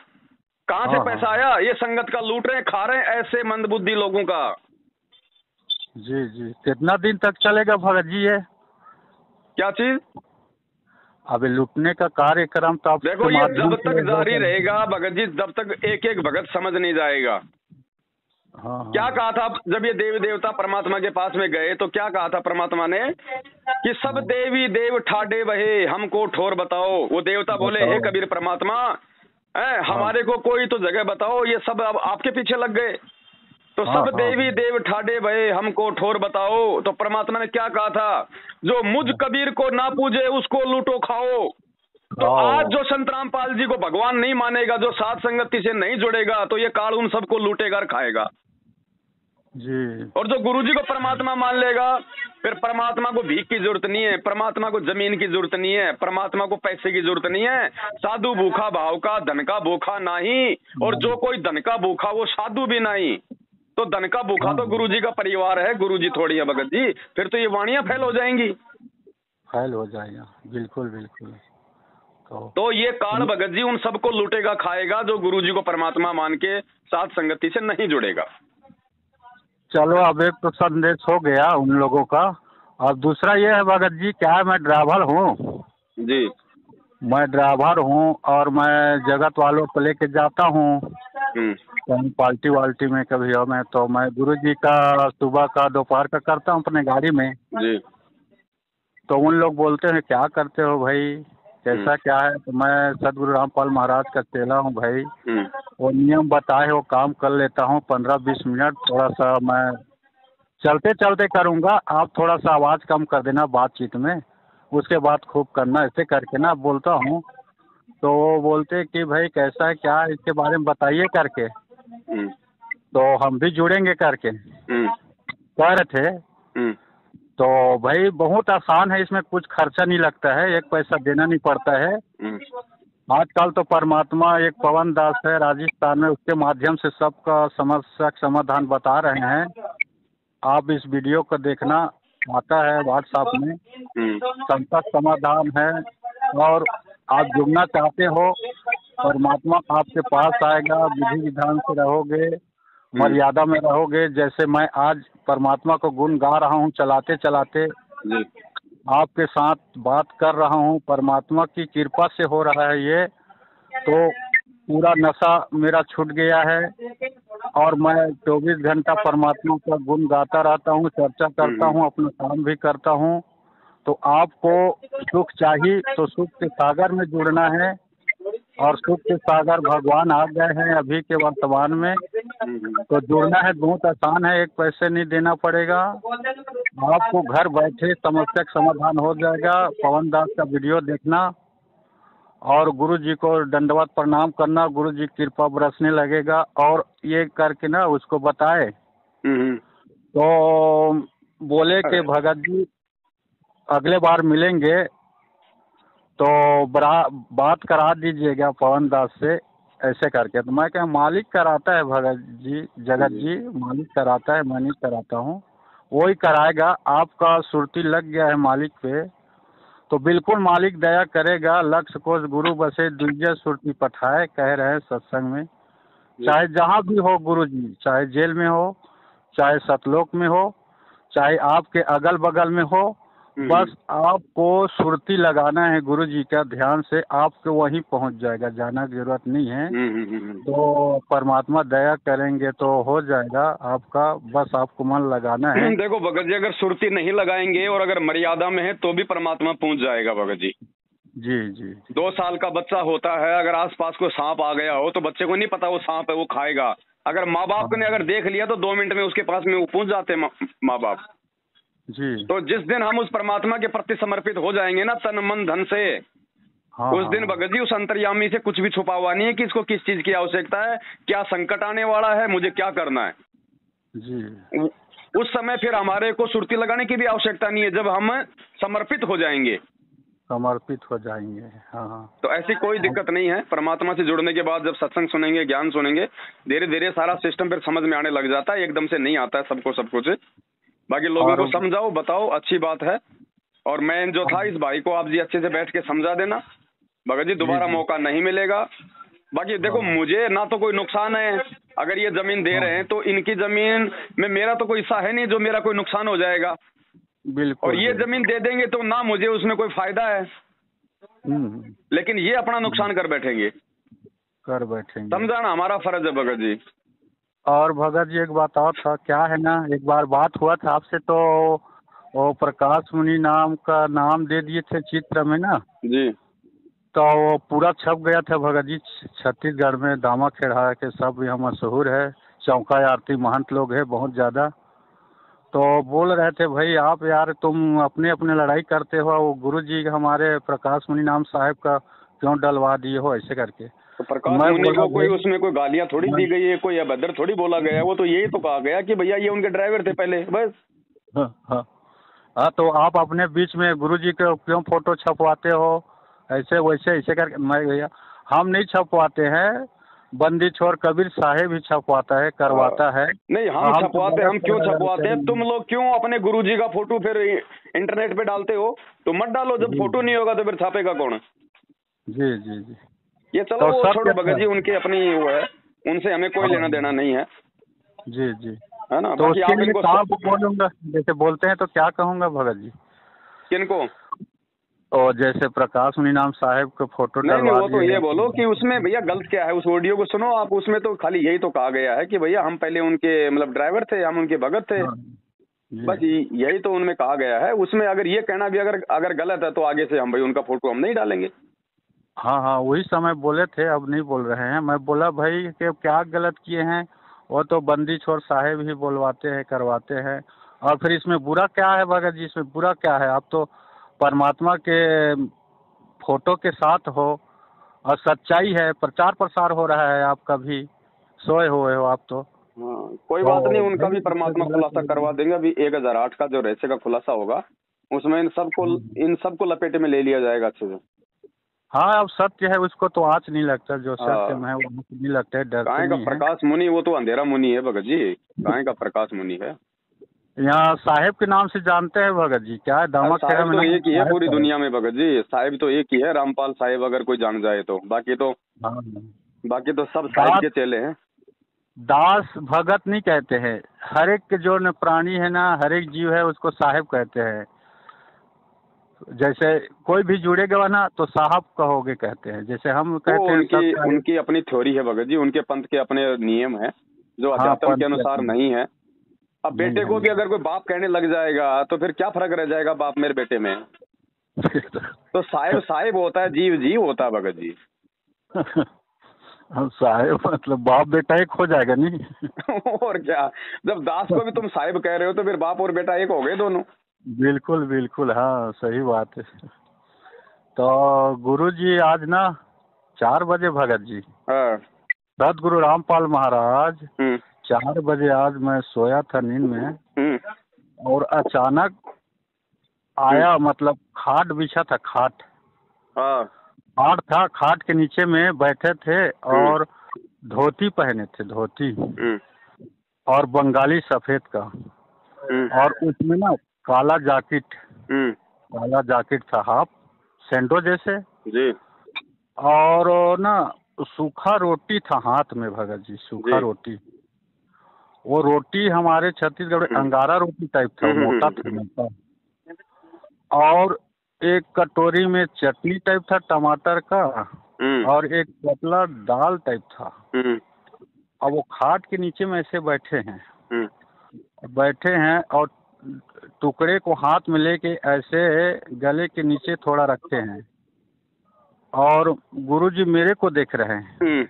कहां से पैसा आया? ये संगत का लूट रहे हैं, खा रहे हैं ऐसे मंदबुद्धि लोगों का। जी जी, कितना दिन तक चलेगा भगत जी ये? क्या चीज? अभी लूटने का कार्यक्रम तो आप देखो, ये जब तक जारी रहेगा भगत जी, जब तक एक एक भगत समझ नहीं जाएगा। क्या कहा था जब ये देवी देवता परमात्मा के पास में गए, तो क्या कहा था परमात्मा ने कि सब देवी देव ठाडे बहे, हमको ठोर बताओ। वो देवता बोले, हे कबीर परमात्मा, हमारे को कोई तो जगह बताओ। ये सब अब आपके पीछे लग गए। तो सब देवी देव ठाडे भये, हमको ठोर बताओ। तो परमात्मा ने क्या कहा था? जो मुझ कबीर को ना पूजे उसको लूटो खाओ। तो आज जो संत रामपाल जी को भगवान नहीं मानेगा, जो साध संगति से नहीं जुड़ेगा, तो ये काल उन सबको लूटेगा और खाएगा जी। और जो गुरुजी को परमात्मा मान लेगा, फिर परमात्मा को भीख की जरूरत नहीं है, परमात्मा को जमीन की जरूरत नहीं है, परमात्मा को पैसे की जरूरत नहीं है। साधु भूखा भाव का, धन का भूखा नहीं। और जो कोई धन का भूखा वो साधु भी नहीं। तो धन का भूखा तो गुरुजी का परिवार है, गुरुजी थोड़ी है भगत जी। फिर तो ये वाणियां फैल हो जाएंगी, फैल हो जाएगा। बिल्कुल बिल्कुल। तो ये काल भगत जी उन सबको लूटेगा खाएगा जो गुरुजी को परमात्मा मान के साथ संगति से नहीं जुड़ेगा। चलो, अब एक तो संदेश हो गया उन लोगों का। और दूसरा ये है भगत जी, क्या है, मैं ड्राइवर हूँ जी। मैं ड्राइवर हूँ और मैं जगत वालों को लेके जाता हूँ कहीं पार्टी वाल्टी में कभी हो। मैं तो मैं गुरुजी का सुबह का दोपहर का करता हूँ अपने गाड़ी में जी। तो उन लोग बोलते हैं क्या करते हो भाई, कैसा क्या है? तो मैं सदगुरु रामपाल महाराज का चेला हूँ भाई। वो नियम बताए वो काम कर लेता हूँ 15-20 मिनट। थोड़ा सा मैं चलते चलते करूँगा, आप थोड़ा सा आवाज़ कम कर देना बातचीत में, उसके बाद खूब करना, ऐसे करके ना बोलता हूँ। तो वो बोलते कि भाई कैसा है क्या है, इसके बारे में बताइए करके। तो हम भी जुड़ेंगे करके कह रहे थे। तो भाई बहुत आसान है, इसमें कुछ खर्चा नहीं लगता है, एक पैसा देना नहीं पड़ता है। आजकल तो परमात्मा एक पवन दास है राजस्थान में, उसके माध्यम से सबका समस्या समाधान बता रहे हैं। आप इस वीडियो को देखना, आता है व्हाट्सएप में, संकट समाधान है। और आप जुड़ना चाहते हो, परमात्मा आपके पास आएगा, विधि विधान से रहोगे, मर्यादा में रहोगे। जैसे मैं आज परमात्मा को गुण गा रहा हूँ चलाते चलाते, आपके साथ बात कर रहा हूँ, परमात्मा की कृपा से हो रहा है ये। तो पूरा नशा मेरा छूट गया है और मैं 24 घंटा परमात्मा का गुण गाता रहता हूँ, चर्चा करता हूँ, अपना काम भी करता हूँ। तो आपको सुख चाहिए तो सुख के सागर में जुड़ना है, और सुख के सागर भगवान आ गए हैं अभी के वर्तमान में। तो जुड़ना है, बहुत आसान है, एक पैसे नहीं देना पड़ेगा आपको, घर बैठे समस्या का समाधान हो जाएगा। पवन दास का वीडियो देखना और गुरु जी को दंडवत प्रणाम करना, गुरु जी की कृपा बरसने लगेगा। और ये करके ना उसको बताए तो बोले कि भगत जी अगले बार मिलेंगे तो बात करा दीजिएगा पवन दास से, ऐसे करके। तो मैं क्या, मालिक कराता है भगत जी, जगत जी मालिक कराता है, मैं नहीं कराता हूँ, वही कराएगा। आपका सुरती लग गया है मालिक पे तो बिल्कुल मालिक दया करेगा। लक्ष्य कोष गुरु बसे दुर्जय सुरती पठाए, कह रहे हैं सत्संग में। चाहे जहाँ भी हो गुरु जी, चाहे जेल में हो, चाहे सतलोक में हो, चाहे आपके अगल बगल में हो, बस आपको सुरती लगाना है गुरु जी का ध्यान से, आपको वहीं पहुंच जाएगा, जाना की जरूरत नहीं है। तो परमात्मा दया करेंगे तो हो जाएगा आपका, बस आपको मन लगाना है। देखो भगत जी, अगर सुरती नहीं लगाएंगे और अगर मर्यादा में है तो भी परमात्मा पहुंच जाएगा भगत जी। जी जी। 2 साल का बच्चा होता है, अगर आसपास कोई सांप आ गया हो तो बच्चे को नहीं पता वो सांप है, वो खाएगा। अगर माँ बाप ने अगर देख लिया तो 2 मिनट में उसके पास में वो पहुंच जाते माँ बाप जी। तो जिस दिन हम उस परमात्मा के प्रति समर्पित हो जाएंगे ना, तन मन धन से, उस दिन भगत जी उस अंतर्यामी से कुछ भी छुपा हुआ नहीं है कि इसको किस चीज की आवश्यकता है, क्या संकट आने वाला है, मुझे क्या करना है। जी। उस समय फिर हमारे को सुर्ती लगाने की भी आवश्यकता नहीं है, जब हम समर्पित हो जाएंगे। समर्पित हो जाएंगे। हाँ हाँ। तो ऐसी कोई दिक्कत नहीं है। परमात्मा से जुड़ने के बाद जब सत्संग सुनेंगे, ज्ञान सुनेंगे, धीरे धीरे सारा सिस्टम फिर समझ में आने लग जाता है। एकदम से नहीं आता है सबको सब कुछ। बाकी लोगों को समझाओ, बताओ, अच्छी बात है। और मैं जो था, इस भाई को आप जी अच्छे से बैठ के समझा देना। भगत जी दोबारा मौका नहीं मिलेगा। बाकी देखो, मुझे ना तो कोई नुकसान है, अगर ये जमीन दे रहे हैं तो इनकी जमीन में मेरा तो कोई हिस्सा है नहीं जो मेरा कोई नुकसान हो जाएगा। बिल्कुल। और ये जमीन दे देंगे तो ना मुझे उसमें कोई फायदा है, लेकिन ये अपना नुकसान कर बैठेंगे। समझाना हमारा फर्ज है भगत जी। और भगत जी एक बात और था, क्या है ना, एक बार बात हुआ था आपसे, तो वो प्रकाश मुनि नाम का नाम दे दिए थे चित्र में ना जी। तो वो पूरा छप गया था भगत जी। छत्तीसगढ़ में दामा खेड़ा के सब यहाँ मशहूर है, चौका आरती महंत लोग है बहुत ज़्यादा। तो बोल रहे थे भाई आप यार तुम अपने अपने लड़ाई करते हो, वो गुरु जी हमारे प्रकाश मुनि नाम साहब का क्यों डलवा दिए हो ऐसे करके। तो प्रकाश मुनि को कोई उसमें कोई गालियाँ थोड़ी दी गई है, कोई अभद्र थोड़ी बोला गया है। वो तो यही तो कहा गया कि भैया ये उनके ड्राइवर थे पहले, बस। हाँ तो आप अपने बीच में गुरु जी के क्यों फोटो छपवाते हो ऐसे वैसे ऐसे करके। मैं भैया हम नहीं छपवाते हैं, बंदी छोड़ कबीर साहेब ही छपवाता है, करवाता है। नहीं हम छपवाते, हम क्यों छपवाते हैं? तुम लोग क्यों अपने गुरुजी का फोटो फिर इंटरनेट पे डालते हो? तो मत डालो, जब फोटो नहीं होगा तो फिर छापेगा कौन? जी जी जी। ये चलो वो छोड़ो भगत जी, उनकी अपनी वो है, उनसे हमें कोई लेना देना नहीं है। जी जी, है ना। तो बाकी आप इनको बोलूंगा, जैसे बोलते हैं तो क्या कहूँगा भगत जी? किनको? और जैसे प्रकाश मुनि नाम साहब का फोटो नहीं वो तो ये बोलो कि उसमें भैया गलत क्या है। उस ऑडियो को सुनो आप, उसमें तो खाली यही तो कहा गया है कि भैया हम पहले उनके मतलब ड्राइवर थे, हम उनके भगत थे। बस यही तो उनमें कहा गया है। उसमें अगर ये कहना भी अगर गलत है तो आगे से हम भाई उनका फोटो हम नहीं डालेंगे। हाँ हाँ, वही समय बोले थे, अब नहीं बोल रहे हैं। मैं बोला भाई कि क्या गलत किए हैं, वो तो बंदी छोड़ साहेब ही बोलवाते हैं, करवाते हैं। और फिर इसमें बुरा क्या है भगत जी? इसमें बुरा क्या है? आप तो परमात्मा के फोटो के साथ हो और सच्चाई है, प्रचार प्रसार हो रहा है, आपका भी सोए हुए हो आप तो। हाँ कोई बात नहीं, उनका भी परमात्मा खुलासा करवा देंगे। अभी 1008 का जो रहस्य का खुलासा होगा उसमें इन सबको लपेटे में ले लिया जाएगा अच्छे से। हाँ अब सत्य है उसको तो आँच नहीं लगता, जो सत्य में है वो आँच नहीं लगता है, डरते काहे का प्रकाश मुनि, वो तो अंधेरा मुनि है भगत जी। काहे का प्रकाश मुनि है। यहाँ साहेब के नाम से जानते हैं भगत जी? क्या है दामा खेड़ा में? तो एक ही है पूरी दुनिया में भगत जी, साहिब तो एक ही है, रामपाल साहिब अगर कोई जान जाए तो। बाकी तो सब साहिब के चेले हैं। दास भगत नहीं कहते हैं, हर एक के जो प्राणी है ना, हर एक जीव है उसको साहेब कहते हैं। जैसे कोई भी जुड़ेगा ना तो साहब कहोगे कहते हैं, जैसे हम कहते हैं। उनकी अपनी थ्योरी है भगत जी, उनके पंथ के अपने नियम है जो अध्यात्म के अनुसार नहीं है। अब बेटे को भी अगर कोई बाप कहने लग जाएगा तो फिर क्या फर्क रह जाएगा बाप मेरे बेटे में? तो साहिब होता है, जीव होता है भगत जी। साहिब मतलब बाप बेटा एक हो जाएगा नहीं? और क्या, जब दास को भी तुम साहिब कह रहे हो तो फिर बाप और बेटा एक हो गए दोनों। बिल्कुल बिल्कुल, हाँ सही बात है। तो गुरु जी आज ना 4 बजे भगत जी, सदगुरु रामपाल महाराज 4 बजे आज मैं सोया था नींद में और अचानक आया, मतलब खाट बिछा था, खाट था, खाट के नीचे में बैठे थे और धोती पहने थे, धोती और बंगाली सफेद का, और उसमें ना काला जैकेट था, हाफ सेंडो जैसे जी। और ना सूखा रोटी था हाथ में भगत जी, सूखा रोटी। वो रोटी हमारे छत्तीसगढ़ में अंगारा रोटी टाइप था, मोटा था मोटा। और एक कटोरी में चटनी टाइप था टमाटर का, और एक पतला दाल टाइप था। और वो खाट के नीचे में ऐसे बैठे हैं और टुकड़े को हाथ में लेके ऐसे गले के नीचे थोड़ा रखते हैं और गुरुजी मेरे को देख रहे हैं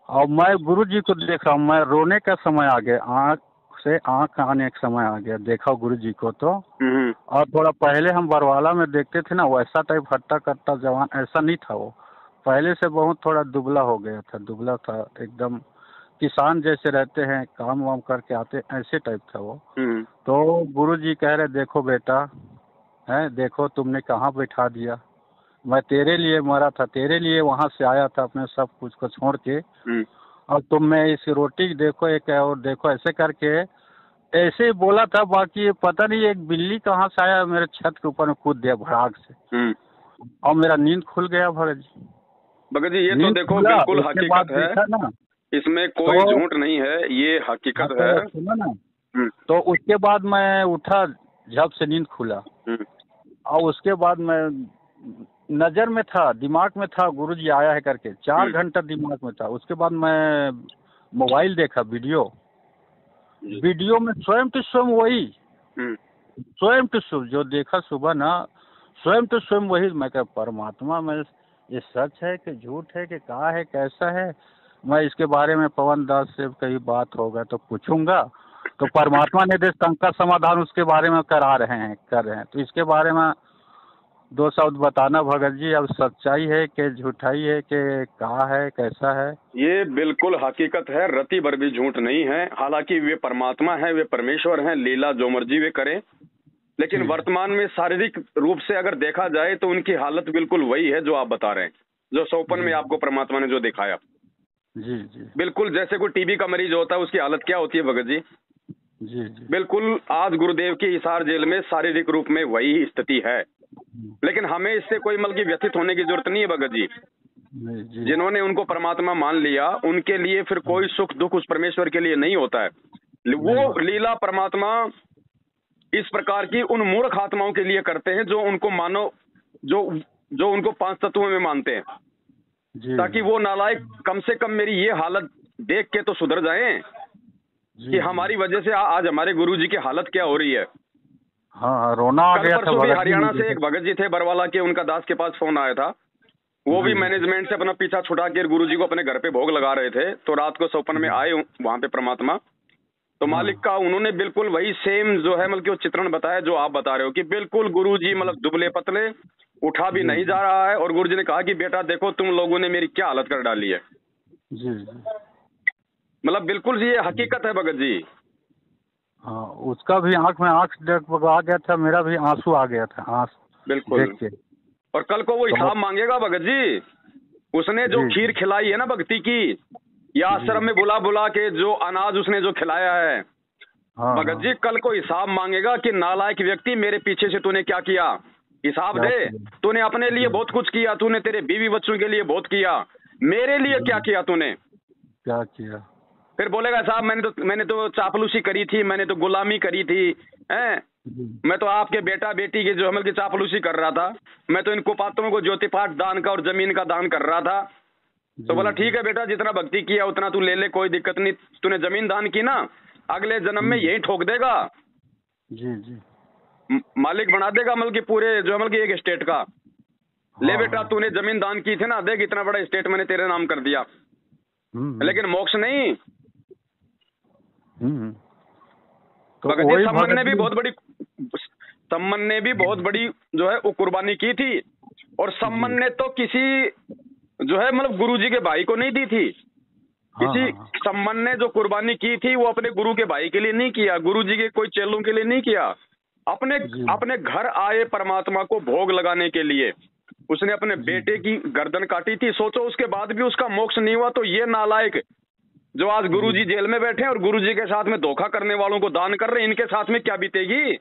और मैं गुरुजी को देख रहा हूँ। मैं रोने का समय आ गया, आँख से आँख आने का समय आ गया, देखा गुरुजी को तो। और थोड़ा पहले हम बरवाला में देखते थे ना, वैसा टाइप हट्टा कट्टा जवान ऐसा नहीं था वो, पहले से बहुत थोड़ा दुबला हो गया था, दुबला था एकदम, किसान जैसे रहते हैं, काम वाम करके आते, ऐसे टाइप था वो। तो गुरुजी कह रहे देखो बेटा, है देखो तुमने कहाँ बैठा दिया, मैं तेरे लिए मरा था, तेरे लिए वहाँ से आया था अपने सब कुछ को छोड़ के, और तुम में इस रोटी देखो एक और देखो, ऐसे करके ऐसे ही बोला था। बाकी पता नहीं एक बिल्ली कहाँ से आया मेरे छत के ऊपर में कूद दिया भड़ाक से, और मेरा नींद खुल गया भगत जी। ये तो देखो बिल्कुल हकीकत है ना, इसमें कोई झूठ नहीं है, ये हकीकत है। सुनो ना, तो उसके बाद मैं उठा, जब से नींद खुला, और उसके बाद मैं नजर में था, दिमाग में था गुरुजी आया है करके, 4 घंटा दिमाग में था। उसके बाद मैं मोबाइल देखा, वीडियो में स्वयं टू स्वयं वही, स्वयं टू स्वयं जो देखा सुबह ना, स्वयं टू स्वयं वही। मैं क्या परमात्मा में ये सच है कि झूठ है कि क्या है, कैसा है? मैं इसके बारे में पवन दास से कई बात होगा तो पूछूंगा, तो परमात्मा ने दे शंका समाधान उसके बारे में कर रहे हैं। तो इसके बारे में 2 शब्द बताना भगत जी, अब सच्चाई है कि झूठाई है कि क्या है, कैसा है? ये बिल्कुल हकीकत है, रति भर भी झूठ नहीं है। हालांकि वे परमात्मा है, वे परमेश्वर हैं, लीला जो मर्जी वे करें, लेकिन वर्तमान में शारीरिक रूप से अगर देखा जाए तो उनकी हालत बिल्कुल वही है जो आप बता रहे हैं, जो स्वप्न में आपको परमात्मा ने जो दिखाया। जी। बिल्कुल जैसे कोई टीबी का मरीज होता है, उसकी हालत क्या होती है भगत जी? जी। बिल्कुल आज गुरुदेव की हिसार जेल में शारीरिक रूप में वही स्थिति है, लेकिन हमें इससे कोई मतलब की व्यथित होने की जरूरत नहीं है भगत जी। जिन्होंने उनको परमात्मा मान लिया, उनके लिए फिर कोई सुख दुख उस परमेश्वर के लिए नहीं होता है। वो लीला परमात्मा इस प्रकार की उन मूर्ख आत्माओं के लिए करते हैं जो उनको मानो, जो उनको 5 तत्वों में मानते हैं, ताकि वो नालायक कम से कम मेरी ये हालत देख के तो सुधर जाएं कि हमारी वजह से आज हमारे गुरुजी की हालत क्या हो रही है। हाँ, रोना आ गया था। हरियाणा से एक भगत जी थे बरवाला के, उनका दास के पास फोन आया था। वो भी मैनेजमेंट से अपना पीछा छुड़ा के गुरुजी को अपने घर पे भोग लगा रहे थे। तो रात को स्वप्न में आए वहां पे परमात्मा, तो मालिक का उन्होंने बिल्कुल वही सेम जो है मतलब कि वो चित्रण बताया जो आप बता रहे हो, कि बिल्कुल गुरुजी मतलब दुबले पतले, उठा भी नहीं जा रहा है। और गुरुजी ने कहा कि बेटा देखो तुम लोगों ने मेरी क्या हालत कर डाली है। मतलब बिल्कुल ये हकीकत है भगत जी। हाँ, उसका भी आंख में आंख आ गया था, मेरा भी आंसू आ गया था बिल्कुल। और कल को वो हिसाब मांगेगा भगत जी। उसने जो खीर खिलाई है ना भक्ति की, या आश्रम में बुला बुला के जो अनाज उसने जो खिलाया है, भगत जी कल को हिसाब मांगेगा कि नालायक व्यक्ति मेरे पीछे से तूने क्या किया, हिसाब दे। तूने अपने लिए बहुत कुछ किया, तूने तेरे बीवी बच्चों के लिए बहुत किया, मेरे लिए क्या किया तूने, क्या किया? फिर बोलेगा साहब मैंने तो चापलूसी करी थी, मैंने तो गुलामी करी थी, हैं? मैं तो आपके बेटा बेटी की जो हमल की चापलूसी कर रहा था, मैं तो इन कुपात्रों को ज्योति पाठ दान का और जमीन का दान कर रहा था। तो बोला ठीक है बेटा, जितना भक्ति किया उतना तू ले ले, कोई दिक्कत नहीं। तूने जमीन दान की ना, अगले जन्म में यही ठोक देगा। मालिक बना देगा मतलब कि पूरे जो मतलब कि एक स्टेट का। ले बेटा तूने जमीन दान की थी ना, देख इतना बड़ा स्टेट मैंने तेरे नाम कर दिया, लेकिन मोक्ष नहीं। तो सम्मन ने भी बहुत बड़ी जो है वो कुर्बानी की थी। और सम्मन ने तो किसी जो है मतलब गुरुजी के भाई को नहीं दी थी। किसी सम्मन ने जो कुर्बानी की थी वो अपने गुरु के भाई के लिए नहीं किया, गुरुजी के कोई चेलों के लिए नहीं किया, अपने घर आए परमात्मा को भोग लगाने के लिए उसने अपने बेटे की गर्दन काटी थी। सोचो उसके बाद भी उसका मोक्ष नहीं हुआ। तो ये नालायक जो आज गुरुजी जेल में बैठे और गुरुजी के साथ में धोखा करने वालों को दान कर रहे हैं, इनके साथ में क्या बीतेगी?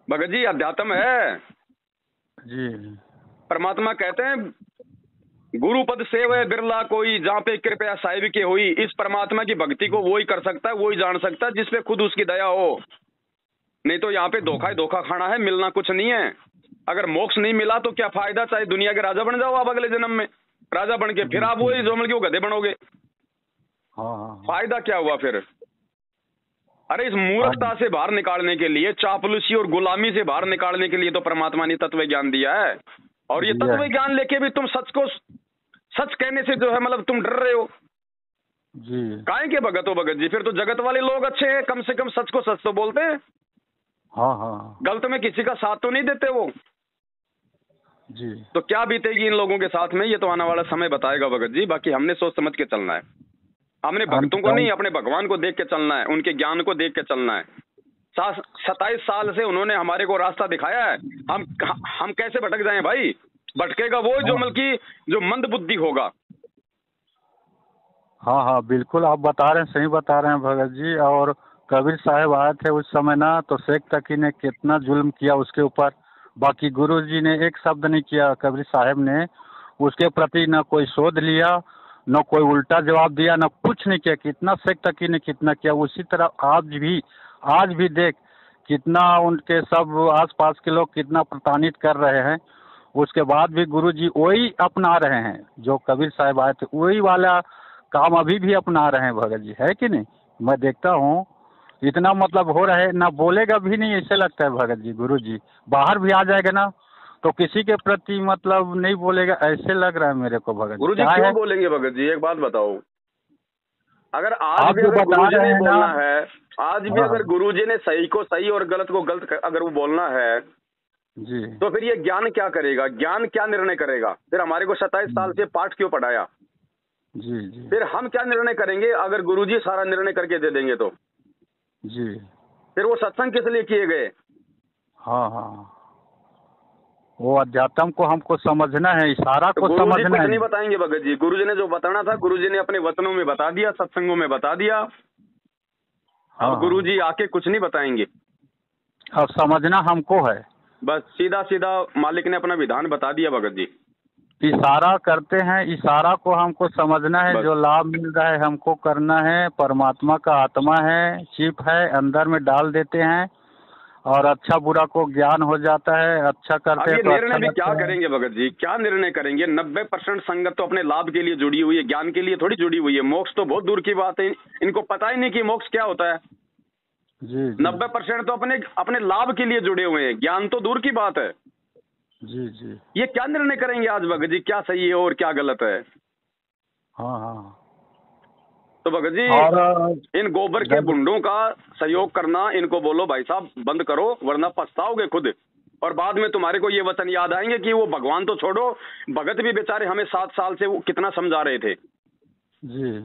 भगत जी अध्यात्म है जी। परमात्मा कहते हैं गुरु पद सेवे बिरला कोई, जहाँ पे कृपया साहिब के हुई। इस परमात्मा की भक्ति को वही कर सकता है, वही जान सकता है जिसपे खुद उसकी दया हो। नहीं तो यहाँ पे धोखा ही धोखा खाना है, मिलना कुछ नहीं है। अगर मोक्ष नहीं मिला तो क्या फायदा, चाहे दुनिया के राजा बन जाओ आप अगले जन्म में, राजा बन के फिर आप वही जो मतलब वो गधे बनोगे। फायदा क्या हुआ फिर? अरे इस मूर्खता से बाहर निकालने के लिए, चापलूसी और गुलामी से बाहर निकालने के लिए तो परमात्मा ने तत्व ज्ञान दिया है। और ये तत्व ज्ञान लेके भी तुम सच कहने से जो है मतलब तुम डर रहे हो जी। काहे के भगत हो भगत जी? फिर तो जगत वाले लोग अच्छे हैं, कम से कम सच को सच तो बोलते हैं। गलत में किसी का साथ तो नहीं देते वो। जी। तो क्या बीतेगी इन लोगों के साथ में, ये तो आने वाला समय बताएगा भगत जी। बाकी हमने सोच समझ के चलना है, हमने भक्तों को नहीं, अपने भगवान को देख के चलना है, उनके ज्ञान को देख के चलना है। 27 साल से उन्होंने हमारे को रास्ता दिखाया है, हम कैसे भटक जाएं भाई? भटकेगा वो जो मतलब की जो मंद बुद्धि होगा। हाँ हाँ बिल्कुल, आप बता रहे हैं, सही बता रहे हैं भगत जी। और कबीर साहब आए थे उस समय ना, तो शेख तकी ने कितना जुल्म किया उसके ऊपर, बाकी गुरु जी ने एक शब्द नहीं किया। कबीर साहब ने उसके प्रति न कोई शोध लिया, न कोई उल्टा जवाब दिया, न कुछ नहीं किया। कितना शेख तकी ने कितना किया। उसी तरह आज भी देख कितना उनके सब आसपास के लोग कितना प्रताड़ित कर रहे हैं। उसके बाद भी गुरु जी वही अपना रहे हैं, जो कबीर साहब आए थे वही वाला काम अभी भी अपना रहे हैं भगत जी, है कि नहीं? मैं देखता हूँ इतना मतलब हो रहा है, ना बोलेगा भी नहीं ऐसे लगता है भगत जी। गुरु जी बाहर भी आ जाएगा ना तो किसी के प्रति मतलब नहीं बोलेगा, ऐसे लग रहा है मेरे को भगत जी। गुरु जी क्यों बोलेंगे भगत जी? एक बात बताओ, अगर आज भी अगर गुरु जी ने बोलना है, आज भी अगर गुरु जी ने सही को सही और गलत को गलत अगर वो बोलना है जी, तो फिर ये ज्ञान क्या करेगा? ज्ञान क्या निर्णय करेगा? फिर हमारे को 27 साल से पाठ क्यों पढ़ाया? जी जी। फिर हम क्या निर्णय करेंगे अगर गुरुजी सारा निर्णय करके दे देंगे तो? जी। फिर वो सत्संग किस लिए किए गए? हाँ हाँ, वो अध्यात्म को हमको समझना है, इशारा को समझना है। कुछ नहीं बताएंगे भगत जी। गुरुजी ने जो बताना था गुरुजी ने अपने वचनों में बता दिया, सत्संगों में बता दिया। अब गुरुजी आके कुछ नहीं बताएंगे। अब समझना हमको है, बस सीधा सीधा मालिक ने अपना विधान बता दिया भगत जी। इशारा करते हैं, इशारा को हमको समझना है। जो लाभ मिल रहा है हमको करना है। परमात्मा का आत्मा है, चिप है, अंदर में डाल देते हैं और अच्छा बुरा को ज्ञान हो जाता है। अच्छा करते हैं तो निर्णय भी क्या करेंगे भगत जी? क्या निर्णय करेंगे? 90% संगत तो अपने लाभ के लिए जुड़ी हुई है, ज्ञान के लिए थोड़ी जुड़ी हुई है। मोक्ष तो बहुत दूर की बात है, इनको पता ही नहीं कि मोक्ष क्या होता है। जी, 90% तो अपने लाभ के लिए जुड़े हुए हैं, ज्ञान तो दूर की बात है। जी जी। ये क्या निर्णय करेंगे आज भगत जी? क्या सही है और क्या गलत है? हाँ हाँ। तो भगत जी और इन गोबर के बुंडों का सहयोग करना, इनको बोलो भाई साहब बंद करो, वरना पछताओगे खुद। और बाद में तुम्हारे को ये वचन याद आएंगे कि वो भगवान तो छोड़ो, भगत भी बेचारे हमें 7 साल से वो कितना समझा रहे थे जी।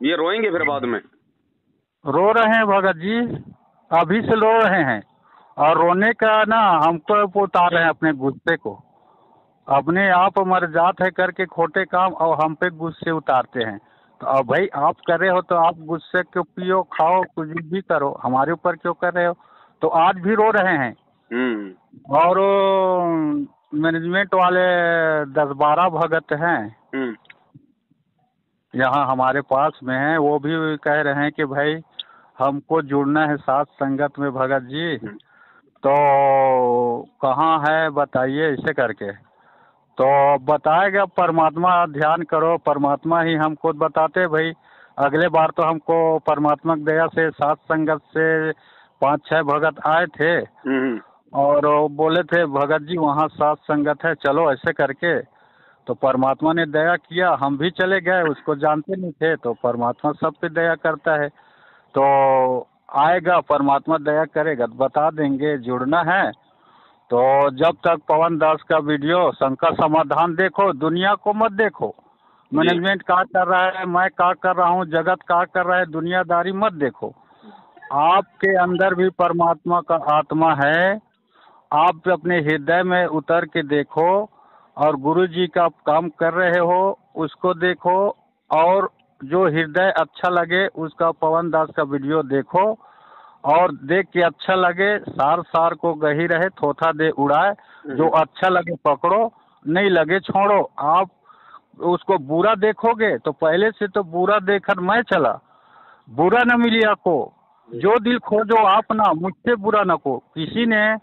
ये रोएंगे फिर बाद में। रो रहे हैं भगत जी, अभी से रो रहे हैं। और रोने का ना हमको उतार रहे हैं अपने गुस्से को। अपने आप मर जात है करके खोटे काम और हम पे गुस्से उतारते हैं। तो अब भाई आप कर रहे हो तो आप गुस्से के पियो, खाओ, कुछ भी करो, हमारे ऊपर क्यों कर रहे हो? तो आज भी रो रहे हैं। और मैनेजमेंट वाले 10-12 भगत हैं यहाँ हमारे पास में हैं, वो भी कह रहे हैं कि भाई हमको जुड़ना है साथ संगत में भगत जी, तो कहाँ है बताइए, ऐसे करके। तो बताएगा परमात्मा, ध्यान करो, परमात्मा ही हमको बताते भाई। अगले बार तो हमको परमात्मा की दया से सात संगत से 5-6 भगत आए थे और बोले थे भगत जी वहाँ सात संगत है, चलो ऐसे करके। तो परमात्मा ने दया किया, हम भी चले गए, उसको जानते नहीं थे। तो परमात्मा सब पे दया करता है, तो आएगा परमात्मा दया करेगा, बता देंगे। जुड़ना है तो जब तक पवन दास का वीडियो शंका समाधान देखो, दुनिया को मत देखो। मैनेजमेंट क्या कर रहा है, मैं क्या कर रहा हूँ, जगत क्या कर रहा है, दुनियादारी मत देखो। आपके अंदर भी परमात्मा का आत्मा है, आप अपने हृदय में उतर के देखो और गुरु जी का काम कर रहे हो उसको देखो। और जो हृदय अच्छा लगे उसका पवन दास का वीडियो देखो और देख के अच्छा लगे, सार को गही रहे, थोथा दे उड़ाए। जो अच्छा लगे पकड़ो, नहीं लगे छोड़ो। आप उसको बुरा देखोगे तो पहले से तो बुरा देखकर मैं चला, बुरा न मिली आपको। जो दिल खोजो आप ना, मुझसे बुरा न को। किसी ने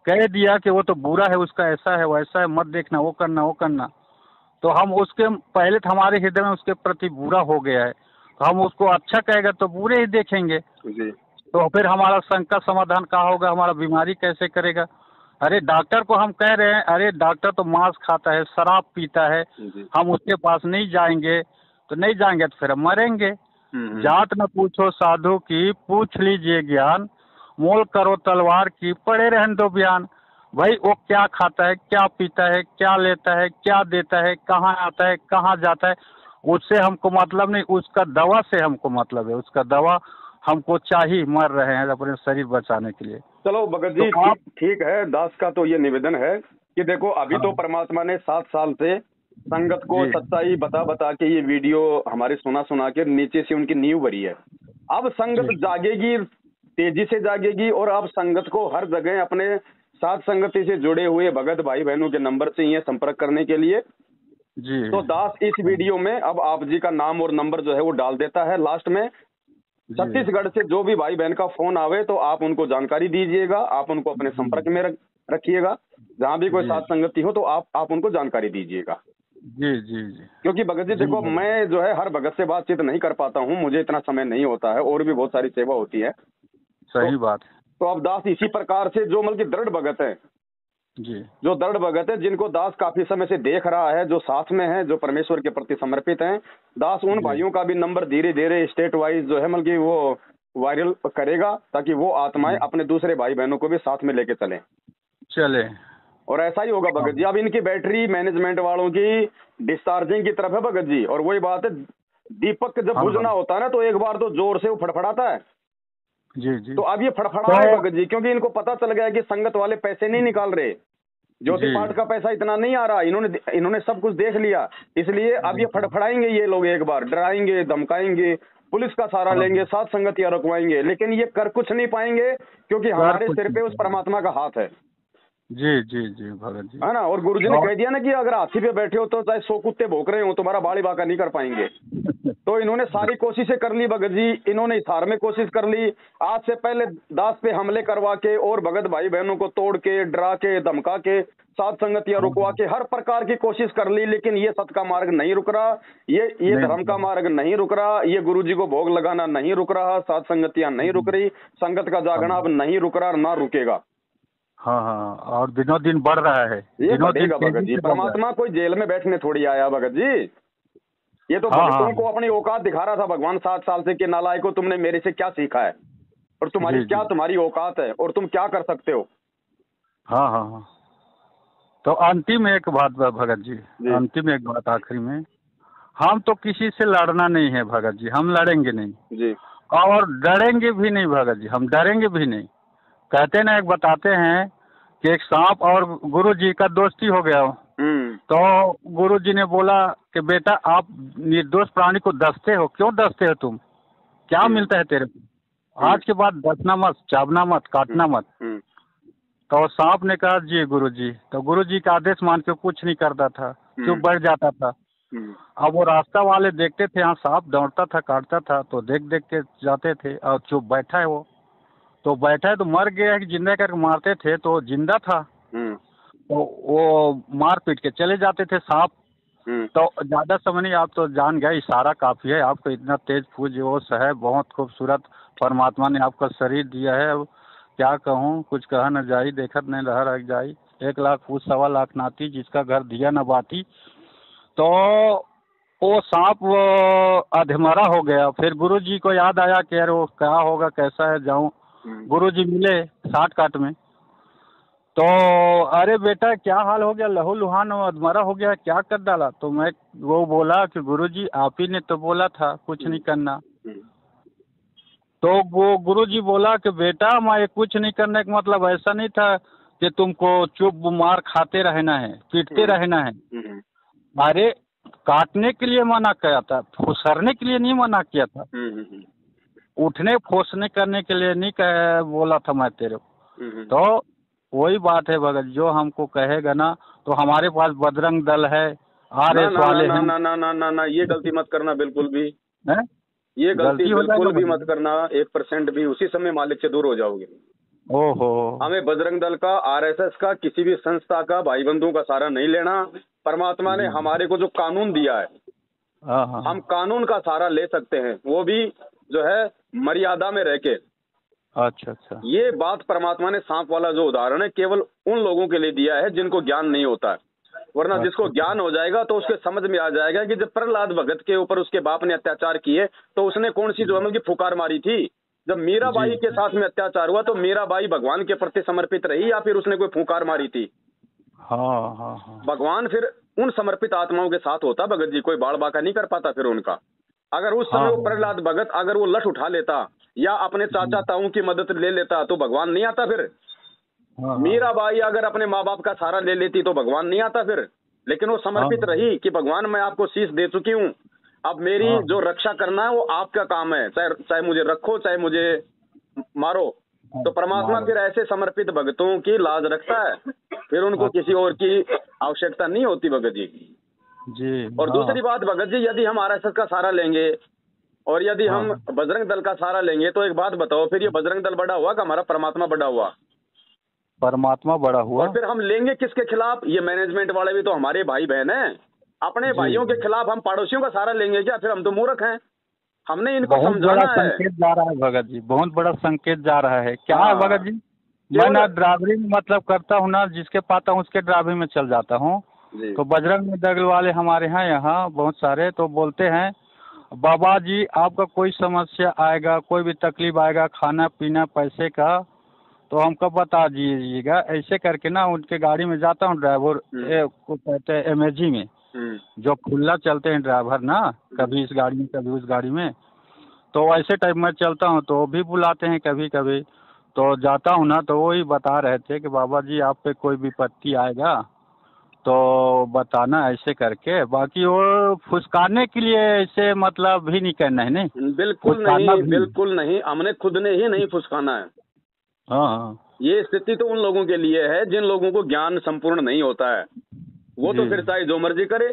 कह दिया कि वो तो बुरा है, उसका ऐसा है वैसा है, मत देखना, वो करना, तो हम उसके पहले तो हमारे हृदय में उसके प्रति बुरा हो गया है, तो हम उसको अच्छा कहेगा तो बुरे ही देखेंगे जी। तो फिर हमारा शंका समाधान क्या होगा, हमारा बीमारी कैसे करेगा? अरे डॉक्टर को हम कह रहे हैं, अरे डॉक्टर तो मांस खाता है, शराब पीता है, हम उसके पास नहीं जाएंगे तो फिर हम मरेंगे। जात न पूछो साधु की, पूछ लीजिए ज्ञान, मोल करो तलवार की, पड़े रहन दो बयान। भाई वो क्या खाता है, क्या पीता है, क्या लेता है, क्या देता है, कहाँ आता है, कहाँ जाता है, उससे हमको मतलब नहीं, उसका दवा से हमको मतलब है। उसका दवा हमको चाहिए, मर रहे हैं अपने शरीर बचाने के लिए। चलो भगत तो जी, आप, ठीक ठीक है। दास का तो ये निवेदन है कि देखो, अभी तो हाँ परमात्मा ने 7 साल से संगत को जी सच्चाई बता बता के ये वीडियो हमारे सुना सुना के नीचे से उनकी नींव भरी है। अब संगत जी जागेगी, तेजी से जागेगी, और अब संगत को हर जगह अपने साथ संगति से जुड़े हुए भगत भाई बहनों के नंबर चाहिए संपर्क करने के लिए। जी तो दास इस वीडियो में अब आप जी का नाम और नंबर जो है वो डाल देता है लास्ट में। जी छत्तीसगढ़ से जो भी भाई बहन का फोन आवे तो आप उनको जानकारी दीजिएगा, आप उनको अपने जी संपर्क में रखिएगा। जहां भी कोई जी साथ संगति हो तो आप उनको जानकारी दीजिएगा। जी जी जी क्योंकि भगत जी जी देखो, मैं जो है हर भगत से बातचीत नहीं कर पाता हूँ, मुझे इतना समय नहीं होता है, और भी बहुत सारी सेवा होती है। तो सही बात है। तो अब दास इसी प्रकार से जो मतलब कि दृढ़ भगत है, जी जो दृढ़ भगत है, जिनको दास काफी समय से देख रहा है, जो साथ में है, जो परमेश्वर के प्रति समर्पित हैं, दास उन जी भाइयों का भी नंबर धीरे धीरे स्टेट वाइज जो है मतलब कि वो वायरल करेगा, ताकि वो आत्माएं जी अपने दूसरे भाई बहनों को भी साथ में लेके चलें। चले। और ऐसा ही होगा हाँ भगत जी। अब इनकी बैटरी मैनेजमेंट वालों की डिस्चार्जिंग की तरफ है भगत जी। और वही बात है, दीपक जब हाँ बुझना हाँ, होता है ना, तो एक बार तो जोर से वो फड़फड़ाता है। जी जी। तो अब ये फड़फड़ा तो रहे भगत जी, क्योंकि इनको पता चल गया है कि संगत वाले पैसे नहीं निकाल रहे, ज्योति जी पाठ का पैसा इतना नहीं आ रहा। इन्होंने सब कुछ देख लिया, इसलिए अब ये जी फड़फड़ाएंगे, ये लोग एक बार डराएंगे, धमकाएंगे, पुलिस का सहारा हाँ लेंगे, हाँ, साथ संगतियां रुकवाएंगे, लेकिन ये कर कुछ नहीं पाएंगे, क्योंकि सर हमारे कुछ सिर नहीं पे उस करेंगे। परमात्मा का हाथ है। जी जी जी भगत जी। है ना। और गुरुजी ने और कह दिया ना कि अगर हाथी पे बैठे हो तो चाहे 100 कुत्ते भौंक रहे हो, तुम्हारा बाड़ी बाका नहीं कर पाएंगे। तो इन्होंने सारी कोशिशें कर ली भगत जी, इन्होंने हिसार में कोशिश कर ली, आज से पहले दास पे हमले करवा के और भगत भाई बहनों को तोड़ के, डरा के, धमका के, साथ संगतियां हाँ रुकवा हाँ, के हर प्रकार की कोशिश कर ली, लेकिन ये सत का मार्ग नहीं रुक रहा, ये नहीं धर्म का रुकेगा। मार्ग नहीं रुक रहा, ये गुरुजी को भोग लगाना नहीं रुक रहा, साथ संगतियां नहीं रुक रही, संगत का हाँ जागना अब नहीं रुक रहा, ना रुकेगा। हाँ हाँ, और दिनों दिन बढ़ रहा है, ये दिनों दिन बढ़ेगा भगत तेजी जी। से बढ़ रहा है। परमात्मा कोई जेल में बैठने थोड़ी आया भगत जी, ये तो हाँ भक्तों हाँ को अपनी औकात दिखा रहा था भगवान 7 साल से कि नालायकों, तुमने मेरे से क्या सीखा है, और तुम्हारी जी क्या जी तुम्हारी औकात है, और तुम क्या कर सकते हो। हाँ हाँ हाँ। तो अंतिम एक बात भगत जी, जी अंतिम एक बात आखिरी में, हम तो किसी से लड़ना नहीं है भगत जी, हम लड़ेंगे नहीं जी। और डरेंगे भी नहीं भगत जी, हम डरेंगे भी नहीं। कहते ना, एक बताते हैं कि एक सांप और गुरु जी का दोस्ती हो गया। तो गुरु जी ने बोला कि बेटा, आप निर्दोष प्राणी को डसते हो, क्यों डसते हो तुम, क्या मिलता है तेरे को, आज के बाद डसना मत, चाबना मत, काटना मत। तो सांप ने कहा जी गुरु जी। तो गुरु जी का आदेश मान के कुछ नहीं करता था, चुप बैठ जाता था। अब वो रास्ता वाले देखते थे, यहाँ सांप दौड़ता था, काटता था, तो देख देख के जाते थे, और चुप बैठा है वो, तो बैठा है तो मर गया है कि जिंदा करके मारते थे, तो जिंदा था, तो वो मार पीट के चले जाते थे सांप। तो ज्यादा समय नहीं, आप तो जान गए, इशारा काफी है, आपको इतना तेज पूज होश है, बहुत खूबसूरत परमात्मा ने आपका शरीर दिया है। अब क्या कहूँ, कुछ कहा न जाई, देखत नहीं रह जाई, 1 लाख पूछ 1.25 लाख नाती, जिसका घर दिया न बाती। तो वो सांप वो अधमरा हो गया। फिर गुरु जी को याद आया कि यार वो क्या होगा, कैसा है, जाऊं। गुरु जी मिले साठ काट में, तो अरे बेटा क्या हाल हो गया, लहू लुहान अधमरा हो गया, क्या कर डाला। तो मैं, वो बोला कि गुरु जी आप ही ने तो बोला था कुछ नहीं करना। तो वो गुरु जी बोला कि बेटा, मैं कुछ नहीं करने का मतलब ऐसा नहीं था कि तुमको चुप मार खाते रहना है, पीटते रहना है। अरे काटने के लिए मना किया था, फुसरने के लिए नहीं मना किया था, उठने फोसने करने के लिए नहीं बोला था मैं तेरे को। तो वही बात है भगत, जो हमको कहेगा ना, तो हमारे पास बजरंग दल है, ना RS ना वाले ना हैं। ना ना ना ना ना, ये गलती मत करना बिल्कुल भी, हैं? ये गलती गलती हो जाएगा बिल्कुल भी मत भगत। करना 1% भी, उसी समय मालिक से दूर हो जाओगे। ओहो। हमें बजरंग दल का, RSS का, किसी भी संस्था का, भाई बंधुओं का सहारा नहीं लेना। परमात्मा ने हमारे को जो कानून दिया है, हाँ हाँ हम कानून का सहारा ले सकते हैं, वो भी जो है मर्यादा में रह के। अच्छा अच्छा। ये बात परमात्मा ने सांप वाला जो उदाहरण है केवल उन लोगों के लिए दिया है जिनको ज्ञान नहीं होता है, वरना जिसको ज्ञान हो जाएगा तो उसके समझ में आ जाएगा कि जब प्रहलाद भगत के ऊपर उसके बाप ने अत्याचार किए तो उसने कौन सी जो है कि फुकार मारी थी, जब मीराबाई के साथ में अत्याचार हुआ तो मीराबाई भगवान के प्रति समर्पित रही या फिर उसने कोई फूंकार मारी थी? हाँ हाँ हाँ। भगवान फिर उन समर्पित आत्माओं के साथ होता भगत जी, कोई बाल बाका नहीं कर पाता फिर उनका। अगर उस समय वो प्रहलाद भगत अगर वो लठ उठा लेता या अपने चाचा ताऊ की मदद ले लेता तो भगवान नहीं आता फिर। मीराबाई अगर अपने माँ बाप का सहारा ले लेती तो भगवान नहीं आता फिर। लेकिन वो समर्पित रही कि भगवान मैं आपको शीश दे चुकी हूँ, अब मेरी जो रक्षा करना है वो आपका काम है, चाहे मुझे रखो चाहे मुझे मारो। तो परमात्मा फिर ऐसे समर्पित भक्तों की लाज रखता है, फिर उनको किसी और की आवश्यकता नहीं होती भगत जी। और दूसरी बात भगत जी, यदि हम आरएसएस का सहारा लेंगे और यदि हम बजरंग दल का सहारा लेंगे तो एक बात बताओ, फिर ये बजरंग दल बड़ा हुआ कि हमारा परमात्मा बड़ा हुआ? परमात्मा बड़ा हुआ। और फिर हम लेंगे किसके खिलाफ? ये मैनेजमेंट वाले भी तो हमारे भाई बहन हैं, अपने भाइयों के खिलाफ हम पड़ोसियों का सहारा लेंगे क्या? फिर हम तो मूर्ख हैं, हमने इनको समझाना है। संकेत जा रहा है भगत जी, बहुत बड़ा संकेत जा रहा है। क्या है भगत जी, मैं ना ड्राइवरिंग मतलब करता हूँ ना, जिसके पाता हूँ उसके ड्राइवरिंग में चल जाता हूँ। तो बजरंग दल वाले हमारे यहाँ बहुत सारे तो बोलते हैं बाबा जी आपका कोई समस्या आएगा, कोई भी तकलीफ आएगा, खाना पीना पैसे का, तो हमको बता दीजिएगा। ऐसे करके ना उनके गाड़ी में जाता हूँ, ड्राइवर को कहते हैं एमएजी में, जो खुला चलते हैं ड्राइवर ना, कभी इस गाड़ी में कभी उस गाड़ी में, तो ऐसे टाइप में चलता हूँ तो भी बुलाते हैं कभी कभी। तो जाता हूँ ना तो वही बता रहे थे कि बाबा जी आप पे कोई विपत्ति आएगा तो बताना ऐसे करके। बाकी वो फुसकाने के लिए ऐसे मतलब भी नहीं करना है। नहीं बिल्कुल नहीं, बिल्कुल नहीं, हमने खुद ने ही नहीं फुसकाना है। हाँ, ये स्थिति तो उन लोगों के लिए है जिन लोगों को ज्ञान संपूर्ण नहीं होता है, वो तो फिर चाहे जो मर्जी करे।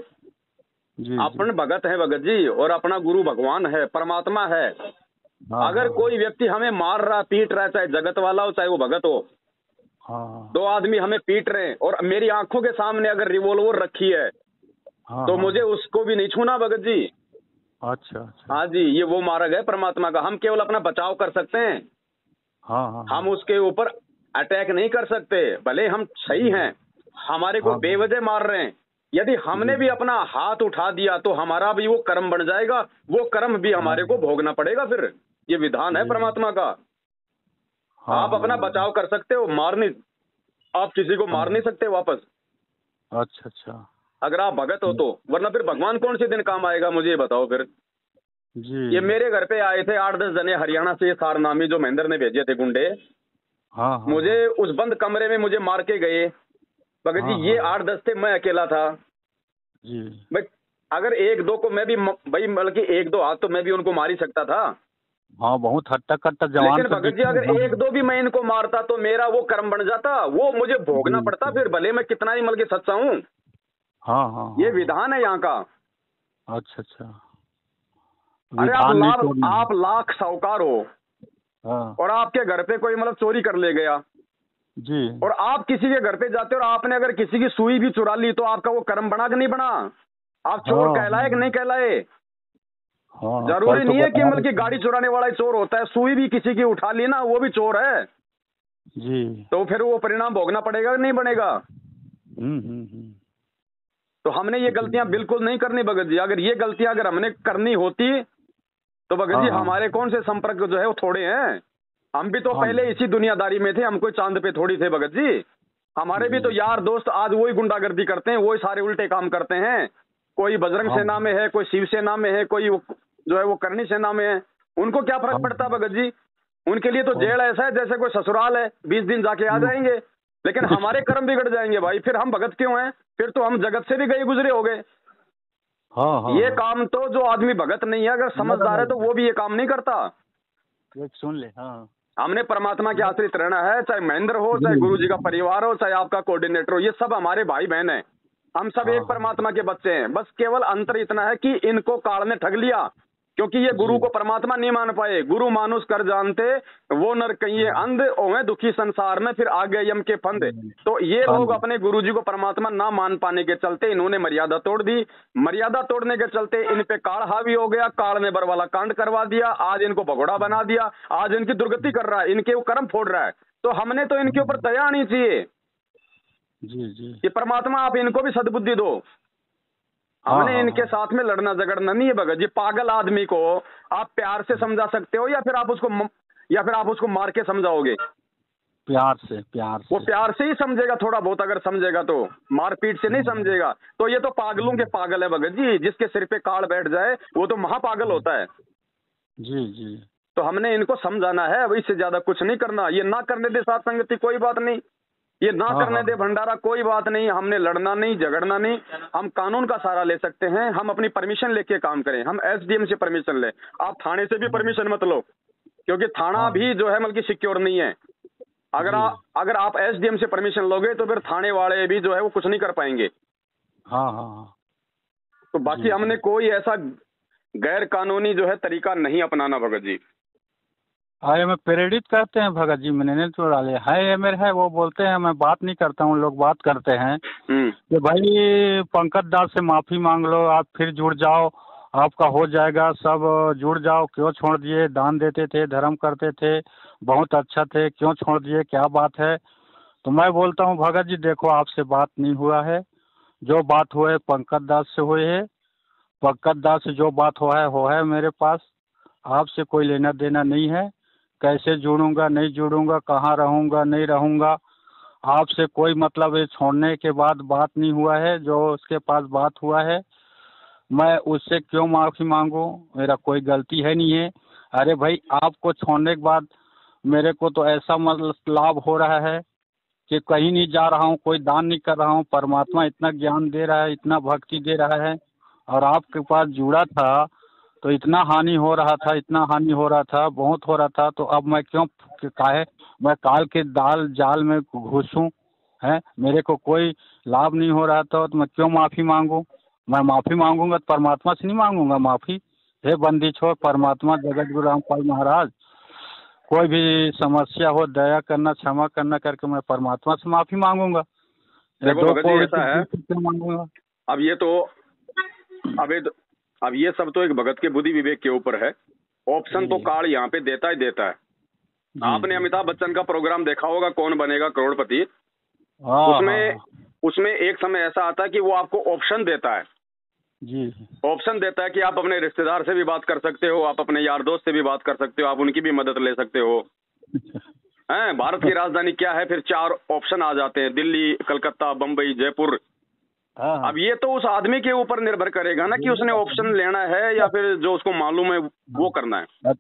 अपन भगत है भगत जी, और अपना गुरु भगवान है, परमात्मा है। अगर कोई व्यक्ति हमें मार रहा पीट रहा है, चाहे जगत वाला हो चाहे वो भगत हो, दो आदमी हमें पीट रहे हैं और मेरी आंखों के सामने अगर रिवॉल्वर रखी है तो मुझे उसको भी नहीं छूना भगत जी। अच्छा। हाँ जी, ये वो मार्ग है परमात्मा का। हम केवल अपना बचाव कर सकते हैं, हम उसके ऊपर अटैक नहीं कर सकते। भले हम सही हैं, हमारे को बेवजह मार रहे हैं, यदि हमने भी अपना हाथ उठा दिया तो हमारा भी वो कर्म बन जाएगा, वो कर्म भी हमारे को भोगना पड़ेगा। फिर ये विधान है परमात्मा का। आप अपना बचाव कर सकते हो, मार नहीं, आप किसी को मार नहीं सकते वापस। अच्छा। अगर आप भगत हो तो, वरना फिर भगवान कौन से दिन काम आएगा मुझे ये बताओ फिर जी। ये मेरे घर पे आए थे 8-10 जने हरियाणा से, सारनामी जो महेंद्र ने भेजे थे गुंडे। मुझे उस बंद कमरे में मुझे मार के गए भगत जी। ये 8-10 थे, मैं अकेला था जी। भाई। अगर 1-2 को मैं भी भाई, बल्कि 1-2 हाथ तो मैं भी उनको मार ही सकता था। बहुत हट्टा कट्टा जवान। लेकिन भगत जी अगर 1-2 भी मैं इनको मारता तो मेरा वो कर्म बन जाता, वो मुझे भोगना पड़ता फिर, भले मैं कितना ही बल्कि सच्चा हूँ। ये विधान है यहाँ का। अच्छा। अरे आप लाख साहूकार हो और आपके घर पे कोई मतलब चोरी कर ले गया जी, और आप किसी के घर पे जाते हो और आपने अगर किसी की सुई भी चुरा ली तो आपका वो कर्म बना कि नहीं बना? आप चोर कहलाए कि नहीं कहलाए? जरूरी नहीं है कि मतलब कि गाड़ी चुराने वाला ही चोर होता है, सुई भी किसी की उठा ली ना वो भी चोर है जी। तो फिर वो परिणाम भोगना पड़ेगा कि नहीं बनेगा? तो हमने ये गलतियां बिल्कुल नहीं करनी भगत जी। अगर ये गलतियां अगर हमने करनी होती तो भगत जी हमारे कौन से संपर्क जो है वो थोड़े हैं। हम भी तो पहले इसी दुनियादारी में थे, हम कोई चांद पे थोड़ी थे भगत जी। हमारे भी तो यार दोस्त आज वही गुंडागर्दी करते हैं, वही सारे उल्टे काम करते हैं। कोई बजरंग सेना में है, कोई शिव सेना में है, कोई जो है वो करनी सेना में है। उनको क्या फर्क पड़ता भगत जी? उनके लिए तो जेल ऐसा है जैसे कोई ससुराल है, 20 दिन जाके आ जाएंगे। लेकिन हमारे कर्म बिगड़ जाएंगे भाई, फिर हम भगत क्यों हैं? फिर तो हम जगत से भी गए गुजरे हो गए। ये काम तो जो आदमी भगत नहीं है, अगर समझदार है तो वो भी ये काम नहीं करता। सुन ले। हमने परमात्मा के आश्रित रहना है, चाहे महेंद्र हो, चाहे गुरु जी का परिवार हो, चाहे आपका कोऑर्डिनेटर हो, ये सब हमारे भाई बहन हैं। हम सब एक परमात्मा के बच्चे हैं। बस केवल अंतर इतना है कि इनको काल ने ठग लिया, क्योंकि ये गुरु को परमात्मा नहीं मान पाए। गुरु मानुष कर जानते वो नर कहिए अंध, ओवे दुखी संसार में फिर आ गए यम के फंदे। तो ये लोग अपने गुरु जी को परमात्मा ना मान पाने के चलते इन्होंने मर्यादा तोड़ दी। मर्यादा तोड़ने के चलते इन पे काल हावी हो गया, काल ने बरवाला कांड करवा दिया, आज इनको भगोड़ा बना दिया, आज इनकी दुर्गति कर रहा है, इनके वो कर्म फोड़ रहा है। तो हमने तो इनके ऊपर दया आनी चाहिए जी। कि परमात्मा आप इनको भी सद्बुद्धि दो। हमने इनके साथ में लड़ना झगड़ना नहीं है भगत जी। पागल आदमी को आप प्यार से समझा सकते हो या फिर आप उसको या फिर आप उसको मार के समझाओगे? प्यार से, प्यार वो से। प्यार से ही समझेगा, थोड़ा बहुत अगर समझेगा तो, मारपीट से नहीं समझेगा। तो ये तो पागलों के पागल है भगत जी, जिसके सिर पे काड़ बैठ जाए वो तो महापागल होता है। जी जी। तो हमने इनको समझाना है, अब इससे ज्यादा कुछ नहीं करना। ये ना करने दे साथ संगति कोई बात नहीं, ये ना हाँ करने हाँ दे भंडारा कोई बात नहीं, हमने लड़ना नहीं, झगड़ना नहीं। हम कानून का सहारा ले सकते हैं, हम अपनी परमिशन लेके काम करें, हम एसडीएम से परमिशन ले। आप थाने से भी परमिशन मत लो, क्योंकि थाना हाँ भी जो है मतलब सिक्योर नहीं है। अगर आप एसडीएम से परमिशन लोगे तो फिर थाने वाले भी जो है वो कुछ नहीं कर पाएंगे। हाँ हाँ हाँ। तो बाकी जी हमने जी। कोई ऐसा गैर कानूनी जो है तरीका नहीं अपनाना भगत जी। हाँ, ये में प्रेरित करते हैं भगत जी, मैंने नहीं छोड़ा ले है, ये मेरे है, वो बोलते हैं, मैं बात नहीं करता हूँ, लोग बात करते हैं कि भाई पंकज दास से माफी मांग लो, आप फिर जुड़ जाओ, आपका हो जाएगा सब, जुड़ जाओ, क्यों छोड़ दिए, दान देते थे, धर्म करते थे, बहुत अच्छा थे, क्यों छोड़ दिए, क्या बात है? तो मैं बोलता हूँ भगत जी देखो, आपसे बात नहीं हुआ है, जो बात हुए पंकज दास से हुए है, पंकज दास से जो बात हो है मेरे पास, आपसे कोई लेना देना नहीं है। कैसे जुड़ूंगा नहीं जुड़ूंगा, कहाँ रहूंगा नहीं रहूंगा, आपसे कोई मतलब है, छोड़ने के बाद बात नहीं हुआ है, जो उसके पास बात हुआ है मैं उससे क्यों माफ़ी मांगूं, मेरा कोई गलती है नहीं है। अरे भाई, आपको छोड़ने के बाद मेरे को तो ऐसा मतलब लाभ हो रहा है कि कहीं नहीं जा रहा हूँ, कोई दान नहीं कर रहा हूँ, परमात्मा इतना ज्ञान दे रहा है, इतना भक्ति दे रहा है, और आपके पास जुड़ा था तो इतना हानि हो रहा था, इतना हानि हो रहा था, बहुत हो रहा था, तो अब मैं क्यों काहे मैं काल के दाल जाल में घुसूं? है, मेरे को कोई लाभ नहीं हो रहा था तो मैं क्यों माफ़ी मांगूं? मैं माफ़ी मांगूंगा तो परमात्मा से नहीं मांगूंगा माफ़ी। हे बंदी छोड़, परमात्मा जगत गुरु रामपाल महाराज, कोई भी समस्या हो दया करना, क्षमा करना करके मैं परमात्मा से माफ़ी मांगूंगा, ये देखो दो भगत जी पौड़ी ऐसा है, क्यों मांगूंगा? अब ये तो अब ये अब ये सब तो एक भगत के बुद्धि विवेक के ऊपर है। ऑप्शन तो जी कार्ड यहाँ पे देता ही देता है। जी आपने जी। अमिताभ बच्चन का प्रोग्राम देखा होगा, कौन बनेगा करोड़पति। हाँ हाँ उसमें हाँ। उसमें एक समय ऐसा आता है कि वो आपको ऑप्शन देता है। जी ऑप्शन देता है कि आप अपने रिश्तेदार से भी बात कर सकते हो, आप अपने यार दोस्त से भी बात कर सकते हो, आप उनकी भी मदद ले सकते हो। हैं, भारत की राजधानी क्या है, फिर 4 ऑप्शन आ जाते हैं, दिल्ली, कलकत्ता, बम्बई, जयपुर। हाँ हाँ। अब ये तो उस आदमी के ऊपर निर्भर करेगा ना कि उसने ऑप्शन लेना है या फिर जो उसको मालूम है वो करना है। हाँ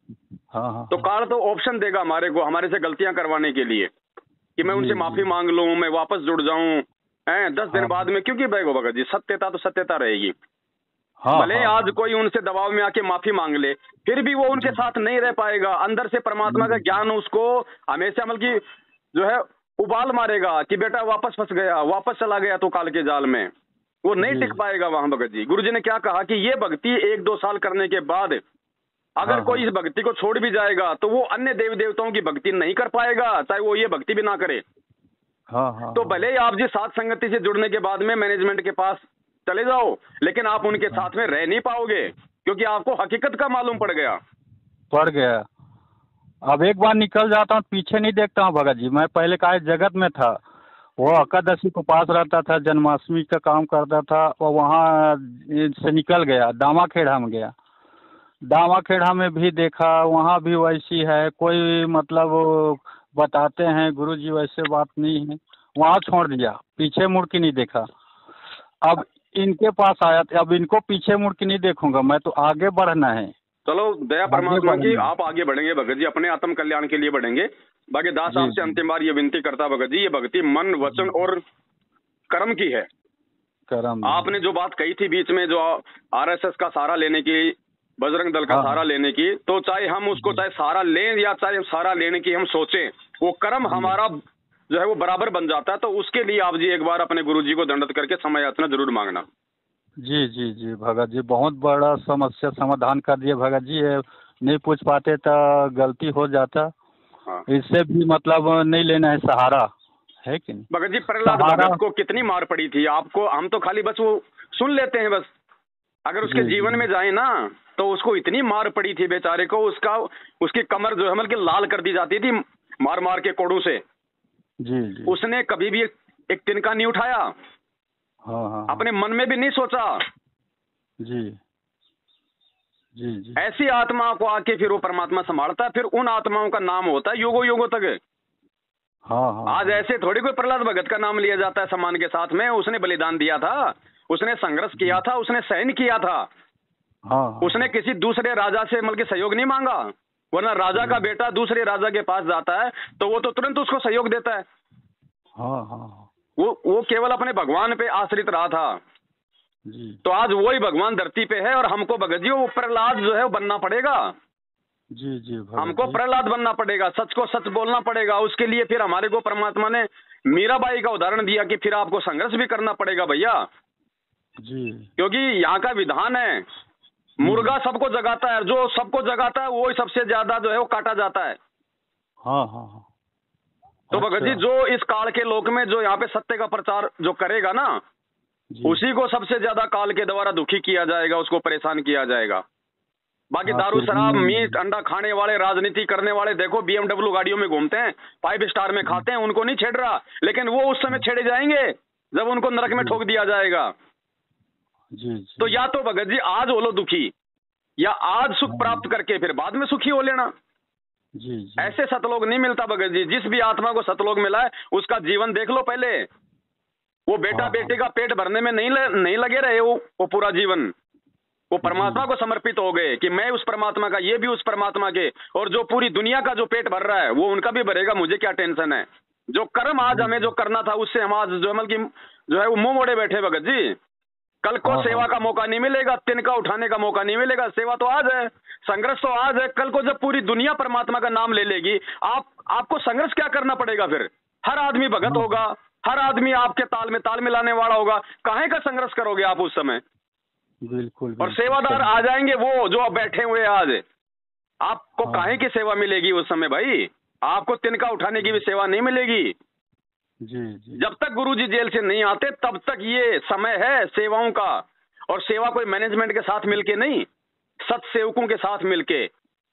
हाँ तो हाँ। कार्ड तो ऑप्शन देगा हमारे को, हमारे से गलतियां करवाने के लिए, कि मैं उनसे जी माफी जी। मांग लूं, मैं वापस जुड़ जाऊं, 10 दिन हाँ बाद में, क्योंकि भाई भगत जी सत्यता तो सत्यता रहेगी। हाँ भले हाँ आज हाँ। कोई उनसे दबाव में आके माफी मांग ले, फिर भी वो उनके जी साथ नहीं रह पाएगा। अंदर से परमात्मा का ज्ञान उसको हमेशा मतलब की जो है उबाल मारेगा कि बेटा वापस फंस गया, वापस चला गया तो काल के जाल में, वो नहीं जी। टिक पाएगा वहां भगत जी। गुरु जी ने क्या कहा कि ये भक्ति 1-2 साल करने के बाद अगर हाँ कोई हाँ इस भक्ति को छोड़ भी जाएगा तो वो अन्य देवी देवताओं की भक्ति नहीं कर पाएगा, चाहे वो ये भक्ति भी ना करे। हाँ हाँ तो हाँ। भले ही आप जी सात संगति से जुड़ने के बाद में मैनेजमेंट के पास चले जाओ, लेकिन आप उनके हाँ, साथ में रह नहीं पाओगे, क्योंकि आपको हकीकत का मालूम पड़ गया। पड़ गया। अब एक बार निकल जाता हूँ, पीछे नहीं देखता हूँ भगत जी। मैं पहले का जगत में था, वो एकादशी को पास रहता था, जन्माष्टमी का काम करता था, और वहाँ से निकल गया, दामा खेड़ा में गया। दामा खेड़ा में भी देखा, वहाँ भी वैसी है, कोई मतलब बताते हैं गुरु जी वैसे बात नहीं है, वहाँ छोड़ दिया, पीछे मुड़ के नहीं देखा। अब इनके पास आया था, अब इनको पीछे मुड़ के नहीं देखूंगा, मैं तो आगे बढ़ना है, चलो दया आगे परमात्मा की, बढ़ना आप आगे बढ़ेंगे भगत जी, अपने आत्म कल्याण के लिए बढ़ेंगे। बाकी दास जी आपसे जी। अंतिम बार ये विनती करता भगत जी, ये भक्ति मन, वचन और कर्म की है। करम। आपने जो बात कही थी बीच में, जो आरएसएस का सहारा लेने की, बजरंग दल का हाँ सहारा हाँ। लेने की, तो चाहे हम उसको चाहे सहारा लें या चाहे सहारा लेने की हम सोचें, वो कर्म जी हमारा जो है वो बराबर बन जाता है। तो उसके लिए आप जी एक बार अपने गुरु जी को दंडवत करके समय याचना जरूर मांगना। जी जी जी भगत जी, बहुत बड़ा समस्या समाधान कर दिए भगत जी, ये नहीं पूछ पाते तो गलती हो जाता। हाँ इससे भी मतलब नहीं लेना है सहारा, है कि नहीं? भगत जी, प्रहलाद सहारा। भगत को कितनी मार पड़ी थी आपको, हम तो खाली बस वो सुन लेते हैं बस। अगर उसके जी जीवन जी में जाए ना तो उसको इतनी मार पड़ी थी बेचारे को, उसकी कमर जो है मतलब कि लाल कर दी जाती थी मार मार के कोड़ों से। जी जी। उसने कभी भी एक तिनका नहीं उठाया, हाँ हाँ हाँ। अपने मन में भी नहीं सोचा। जी। जी जी। ऐसी आत्मा को आके फिर वो परमात्मा संभालता है, फिर उन आत्माओं का नाम होता है युगों युगों तक। हाँ हाँ आज ऐसे थोड़ी कोई प्रहलाद भगत का नाम लिया जाता है सम्मान के साथ में। उसने बलिदान दिया था, उसने संघर्ष किया था, उसने सहन किया था, हाँ हाँ उसने किसी दूसरे राजा से मतलब सहयोग नहीं मांगा। वरना राजा का बेटा दूसरे राजा के पास जाता है तो वो तो तुरंत उसको सहयोग देता है। हाँ हाँ वो केवल अपने भगवान पे आश्रित रहा था। जी तो आज वही भगवान धरती पे है और हमको भगत जी वो प्रहलाद जो है वो बनना पड़ेगा। जी जी भगत हमको जी। प्रहलाद बनना पड़ेगा, सच को सच बोलना पड़ेगा। उसके लिए फिर हमारे को परमात्मा ने मीराबाई का उदाहरण दिया कि फिर आपको संघर्ष भी करना पड़ेगा भैया, जी क्योंकि यहाँ का विधान है मुर्गा सबको जगाता है, जो सबको जगाता है वो सबसे ज्यादा जो है वो काटा जाता है। हाँ हाँ हाँ। तो भगत जी अच्छा, जो इस काल के लोक में जो यहाँ पे सत्य का प्रचार जो करेगा ना, जी उसी को सबसे ज्यादा काल के द्वारा दुखी किया जाएगा, उसको परेशान किया जाएगा। बाकी हाँ दारू फिर शराब भी। मीट अंडा खाने वाले राजनीति करने वाले देखो BMW गाड़ियों में घूमते हैं, 5 स्टार में खाते हैं, उनको नहीं छेड़ रहा, लेकिन वो उस समय छेड़े जाएंगे जब उनको नरक में जी ठोक दिया जाएगा। जी तो जी। या तो भगत जी आज हो लो दुखी, या आज सुख हाँ प्राप्त करके फिर बाद में सुखी हो लेना। जी जी। ऐसे सतलोक नहीं मिलता भगत जी। जिस भी आत्मा को सतलोक मिला है उसका जीवन देख लो पहले। वो बेटा हाँ बेटे हाँ का पेट भरने में नहीं लगे रहे वो पूरा जीवन वो परमात्मा जी को समर्पित हो गए कि मैं उस परमात्मा का, ये भी उस परमात्मा के, और जो पूरी दुनिया का जो पेट भर रहा है वो उनका भी भरेगा, मुझे क्या टेंशन है। जो कर्म आज जी हमें जो जी। करना था उससे हम आज जो मतलब कि जो है वो मुंह मोड़े बैठे भगत जी। कल को हाँ सेवा हाँ का मौका नहीं मिलेगा, तिनका उठाने का मौका नहीं मिलेगा। सेवा तो आज है, संघर्ष तो आज है। कल को जब पूरी दुनिया परमात्मा का नाम ले लेगी, आपको संघर्ष क्या करना पड़ेगा फिर। हर आदमी भगत हाँ, होगा, हर आदमी आपके ताल में ताल मिलाने वाला होगा। काहे का संघर्ष करोगे आप उस समय। बिल्कुल और बिल्कुल सेवादार सही। आ जाएंगे वो जो आप बैठे हुए हैं आज, आपको हाँ काहे की सेवा मिलेगी उस समय भाई। आपको तिनका उठाने की भी सेवा नहीं मिलेगी। जी जी। जब तक गुरुजी जेल से नहीं आते तब तक ये समय है सेवाओं का। और सेवा कोई मैनेजमेंट के साथ मिलके नहीं, सत सेवकों के साथ मिलके।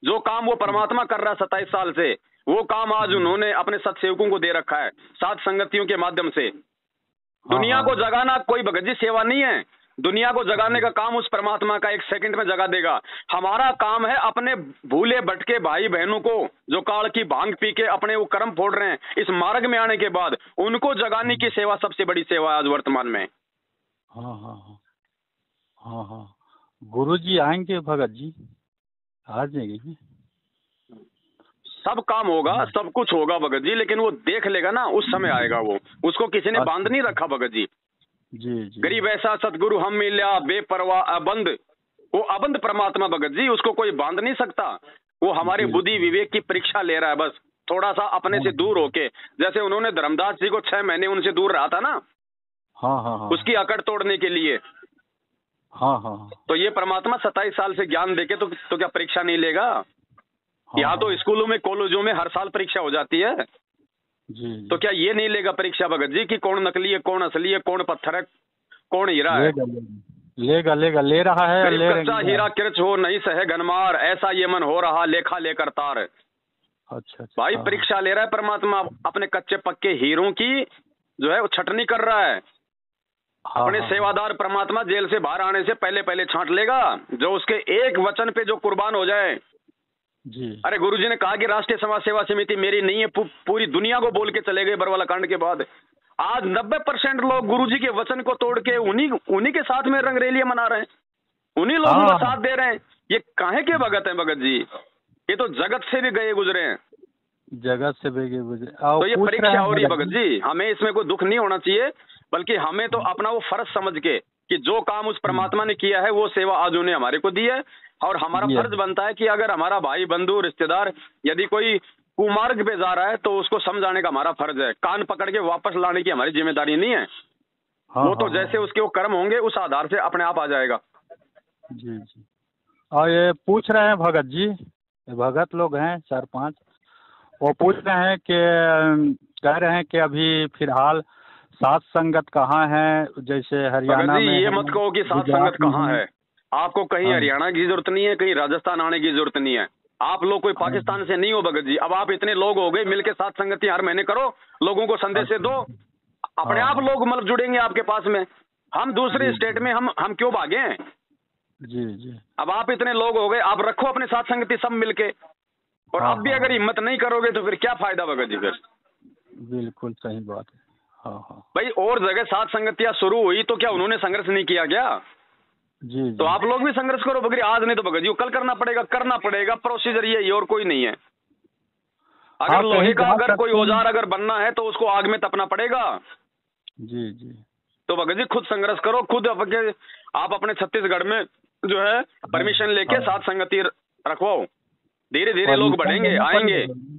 जो काम वो परमात्मा कर रहा है 27 साल से, वो काम आज जी। उन्होंने अपने सत सेवकों को दे रखा है, सात संगतियों के माध्यम से। हाँ दुनिया को हाँ जगाना कोई भगत जी सेवा नहीं है। दुनिया को जगाने का काम उस परमात्मा का 1 सेकंड में जगा देगा। हमारा काम है अपने भूले भटके भाई बहनों को, जो काल की भांग पी के अपने वो कर्म फोड़ रहे हैं, इस मार्ग में आने के बाद उनको जगाने की सेवा सबसे बड़ी सेवा है आज वर्तमान में। हाँ हाँ हाँ हाँ हाँ। गुरु जी आएंगे भगत जी, आ जाएंगे। सब काम होगा, सब कुछ होगा भगत जी, लेकिन वो देख लेगा ना, उस समय आएगा वो। उसको किसी ने बांध अच्छा नहीं रखा भगत जी। जी जी। गरीब ऐसा सतगुरु हम मिल्या बेपरवाह अबंध। वो अबंध परमात्मा भगत जी, उसको कोई बांध नहीं सकता। वो हमारे बुद्धि बिल्कुल। विवेक की परीक्षा ले रहा है बस, थोड़ा सा अपने हाँ से दूर होके। जैसे उन्होंने धर्मदास जी को 6 महीने उनसे दूर रहा था ना, हाँ हाँ हाँ उसकी अकड़ तोड़ने के लिए। हाँ हाँ तो ये परमात्मा 27 साल से ज्ञान देके तो क्या परीक्षा नहीं लेगा। हाँ यहाँ तो हाँ स्कूलों में कॉलेजों में हर साल परीक्षा हो जाती है। जी तो जी। क्या ये नहीं लेगा परीक्षा भगत जी कि कौन नकली है, कौन असली है, कौन पत्थर है, कौन हीरा है। लेगा लेगा लेगा ले रहा है, गरीब ले कच्चा रहा हीरा है। किरच हो नहीं सहे घनमार, ऐसा ये मन हो रहा लेखा लेकर तार। अच्छा अच्छा। भाई हाँ परीक्षा ले रहा है परमात्मा अपने कच्चे पक्के हीरों की, जो है वो छटनी कर रहा है। हाँ अपने हाँ सेवादार परमात्मा जेल से बाहर आने से पहले पहले छांट लेगा, जो उसके एक वचन पे जो कुर्बान हो जाए। जी। अरे गुरुजी ने कहा कि राष्ट्रीय समाज सेवा समिति मेरी नहीं है, पूरी दुनिया को बोल के चले गए बरवाला कांड के बाद। आज 90% लोग गुरुजी के वचन को तोड़ के उन्हीं के साथ में रंगरेलियां मना रहे हैं, उन्हीं लोगों का हाँ साथ दे रहे हैं। ये काहे के भगत हैं भगत जी, ये तो जगत से भी गए गुजरे हैं। जगत से बेगे गुजरे। तो ये पूछ रहे परीक्षा हैं हो रही है भगत भगत जी, हमें इसमें कोई दुख नहीं होना चाहिए, बल्कि हमें तो अपना वो फर्ज समझ के कि जो काम उस परमात्मा ने किया है वो सेवा आज उन्हें हमारे को दी है। और हमारा जी फर्ज बनता है कि अगर हमारा भाई बंधु रिश्तेदार यदि कोई कुमार्ग पे जा रहा है तो उसको समझाने का हमारा फर्ज है, कान पकड़ के वापस लाने की हमारी जिम्मेदारी नहीं है। हाँ वो तो हाँ जैसे हाँ उसके वो कर्म होंगे उस आधार से अपने आप आ जाएगा। जी जी। और ये पूछ रहे हैं भगत जी, ये भगत लोग हैं 4-5, वो पूछ रहे हैं कि कह रहे हैं कि अभी फिलहाल सात संगत कहाँ है, जैसे भगत हरियाणा जी में ये है, मत कहो कि सात गुजरात संगत में कहाँ है। आपको कहीं हाँ हरियाणा की जरूरत नहीं है, कहीं राजस्थान आने की जरूरत नहीं है। आप लोग कोई हाँ पाकिस्तान से नहीं हो भगत जी। अब आप इतने लोग हो गए, मिलके सात संगति हर महीने करो, लोगों को संदेश दो, अपने हाँ आप लोग मतलब जुड़ेंगे आपके पास में। हम दूसरे जी स्टेट में हम क्यों भागे। जी जी। अब आप इतने लोग हो गए, आप रखो अपने साथ संगति सब मिलके, और हाँ अब भी हाँ, अगर हिम्मत नहीं करोगे तो फिर क्या फायदा भगत जी फिर। बिल्कुल सही बात है। हाँ हाँ। भाई और जगह साथ संगतियां शुरू हुई तो क्या उन्होंने संघर्ष नहीं किया क्या? जी तो जी। आप लोग भी संघर्ष करो बगरी, आज नहीं तो भगत जी को कल करना पड़ेगा, प्रोसीजर ये और कोई नहीं है। अगर हाँ, लोहे कहीं का जा अगर कोई सकते हैं। औजार अगर बनना है तो उसको आग में तपना पड़ेगा। जी जी। तो भगत जी खुद संघर्ष करो, खुद आप अपने छत्तीसगढ़ में जो है परमिशन लेके हाँ, साथ संगति रखवाओ, धीरे धीरे लोग परमिशन बढ़ेंगे लेना आएंगे। पड़ेगा।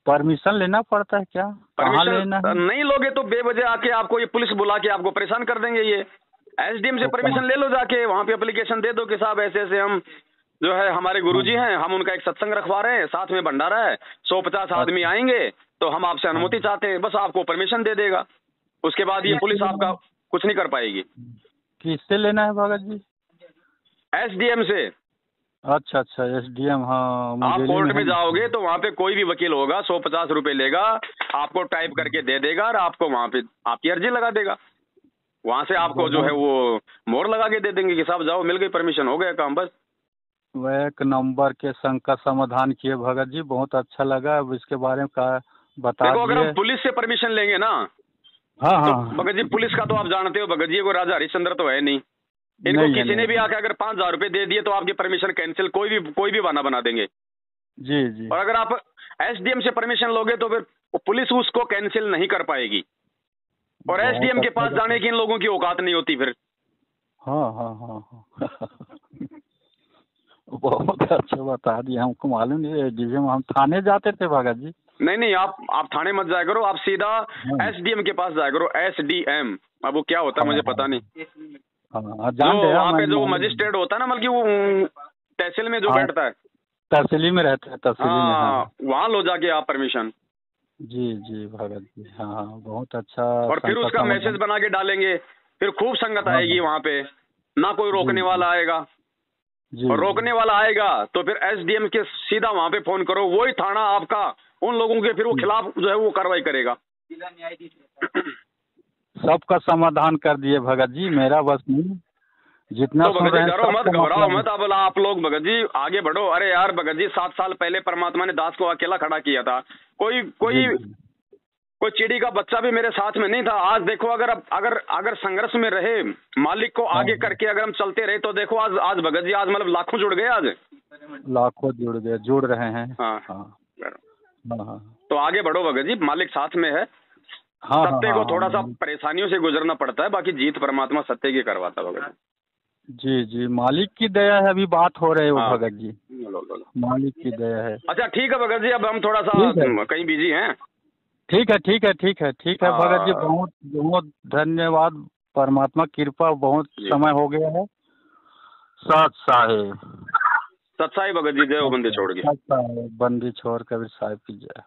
परमिशन लेना पड़ता है क्या? कहाँ लेना परमिशन है? नहीं लोगे तो बेवजह आके आपको ये पुलिस बुला के आपको परेशान कर देंगे। ये एसडीएम से तो परमिशन ले लो, जाके वहां पे एप्लीकेशन दे दो कि साहब ऐसे ऐसे हम जो है हमारे गुरुजी हैं, हम उनका एक सत्संग रखवा रहे हैं, साथ में भंडारा है, 150 आदमी अच्छा। आएंगे, तो हम आपसे हाँ, अनुमति चाहते हैं। बस आपको परमिशन दे देगा, उसके बाद ये किससे पुलिस लेना आपका है? कुछ नहीं कर पाएगी। किससे लेना है भगत जी? एसडीएम से। अच्छा अच्छा, एसडीएम। हाँ, आप मुंगेली में कोर्ट है में ना? जाओगे तो वहां पे कोई भी वकील होगा, 150 रुपए लेगा, आपको टाइप करके दे देगा और आपको वहां पे आपकी अर्जी लगा देगा। वहां से आपको जो है बहुत। वो मोहर लगा के दे देंगे कि साहब जाओ, मिल गई परमिशन, हो गया काम बस। वह एक नंबर के संकट समाधान किए भगत जी, बहुत अच्छा लगा। अब इसके बारे में का बता देखो अगर दिए। हम पुलिस से परमिशन लेंगे ना हाँ तो हाँ। भगत जी पुलिस का तो आप जानते हो भगत जी, को राजा हरिश्चंद्र तो है नहीं। इनको नहीं है, किसी ने भी नहीं। आके अगर 5,000 रुपए दे दिए तो आपकी परमिशन कैंसिल, कोई भी बहाना बना देंगे। जी जी। और अगर आप एसडीएम से परमिशन लोगे तो फिर पुलिस उसको कैंसिल नहीं कर पाएगी, और बहुत एसडीएम के अच्छा पास जाने की इन लोगों की औकात नहीं होती फिर। हाँ हाँ हाँ हाँ। बहुत अच्छा बता दिया, हमको मालूम नहीं है। एसडीएम हम थाने जाते थे भगत जी। नहीं नहीं, आप थाने मत जाया करो, आप सीधा हाँ एसडीएम के पास जाया करो। एसडीएम अब वो क्या होता है हाँ मुझे पता नहीं। हाँ हाँ, जो जान गया वहाँ मैं, पे जो मालूम है। मजिस्ट्रेट होता है ना, मतलब कि वो तहसील में जो हाँ, बैठता है, तहसीली में रहते हैं, तहसीली में। हाँ हाँ वहाँ लो जाके आप परमिशन, जी जी भगत जी। हाँ हाँ, बहुत अच्छा और फिर संकट उसका मैसेज समाधान। बना के डालेंगे, फिर खूब संगत हाँ आएगी वहाँ पे, ना कोई जी रोकने जी वाला आएगा। जी और जी। रोकने वाला आएगा तो फिर एसडीएम के सीधा वहाँ पे फोन करो, वही थाना आपका उन लोगों के फिर वो खिलाफ जो है वो कार्रवाई करेगा। सबका समाधान कर दिए भगत जी, मेरा बस नहीं, जितना तो सुन भगत जी रहे हैं डरो मत, सबका घबराओ मतलब। मत, अब आप लोग भगत जी आगे बढ़ो। अरे यार भगत जी 7 साल पहले परमात्मा ने दास को अकेला खड़ा किया था, कोई जी कोई जी। कोई चिड़ी का बच्चा भी मेरे साथ में नहीं था। आज देखो अगर अगर अगर संघर्ष में रहे, मालिक को हाँ आगे करके अगर हम चलते रहे तो देखो आज आज भगत जी आज मतलब लाखों जुड़ गए आज। लाखों जुड़ गए, जुड़ रहे हैं। हाँ हाँ हाँ हाँ तो आगे बढ़ो भगत जी, मालिक साथ में है। हाँ हाँ सत्य हाँ को हाँ। थोड़ा सा परेशानियों से गुजरना पड़ता है, बाकी जीत परमात्मा सत्य की करवाता है भगत जी जी, मालिक की दया है। अभी बात हो रही है वो हाँ। भगत जी, लो, लो, लो। मालिक की दया है। अच्छा ठीक है भगत जी, अब हम थोड़ा सा ठीक है कहीं बिजी हैं। ठीक है ठीक है ठीक है ठीक है भगत जी, हाँ बहुत बहुत धन्यवाद। परमात्मा कृपा, बहुत जी, समय हो गया है। सत साहेब। सत्साई भगत जी, जय हो बंदे छोड़ के। सत साहेब, बंदी छोड़ कबीर साहिब की जय।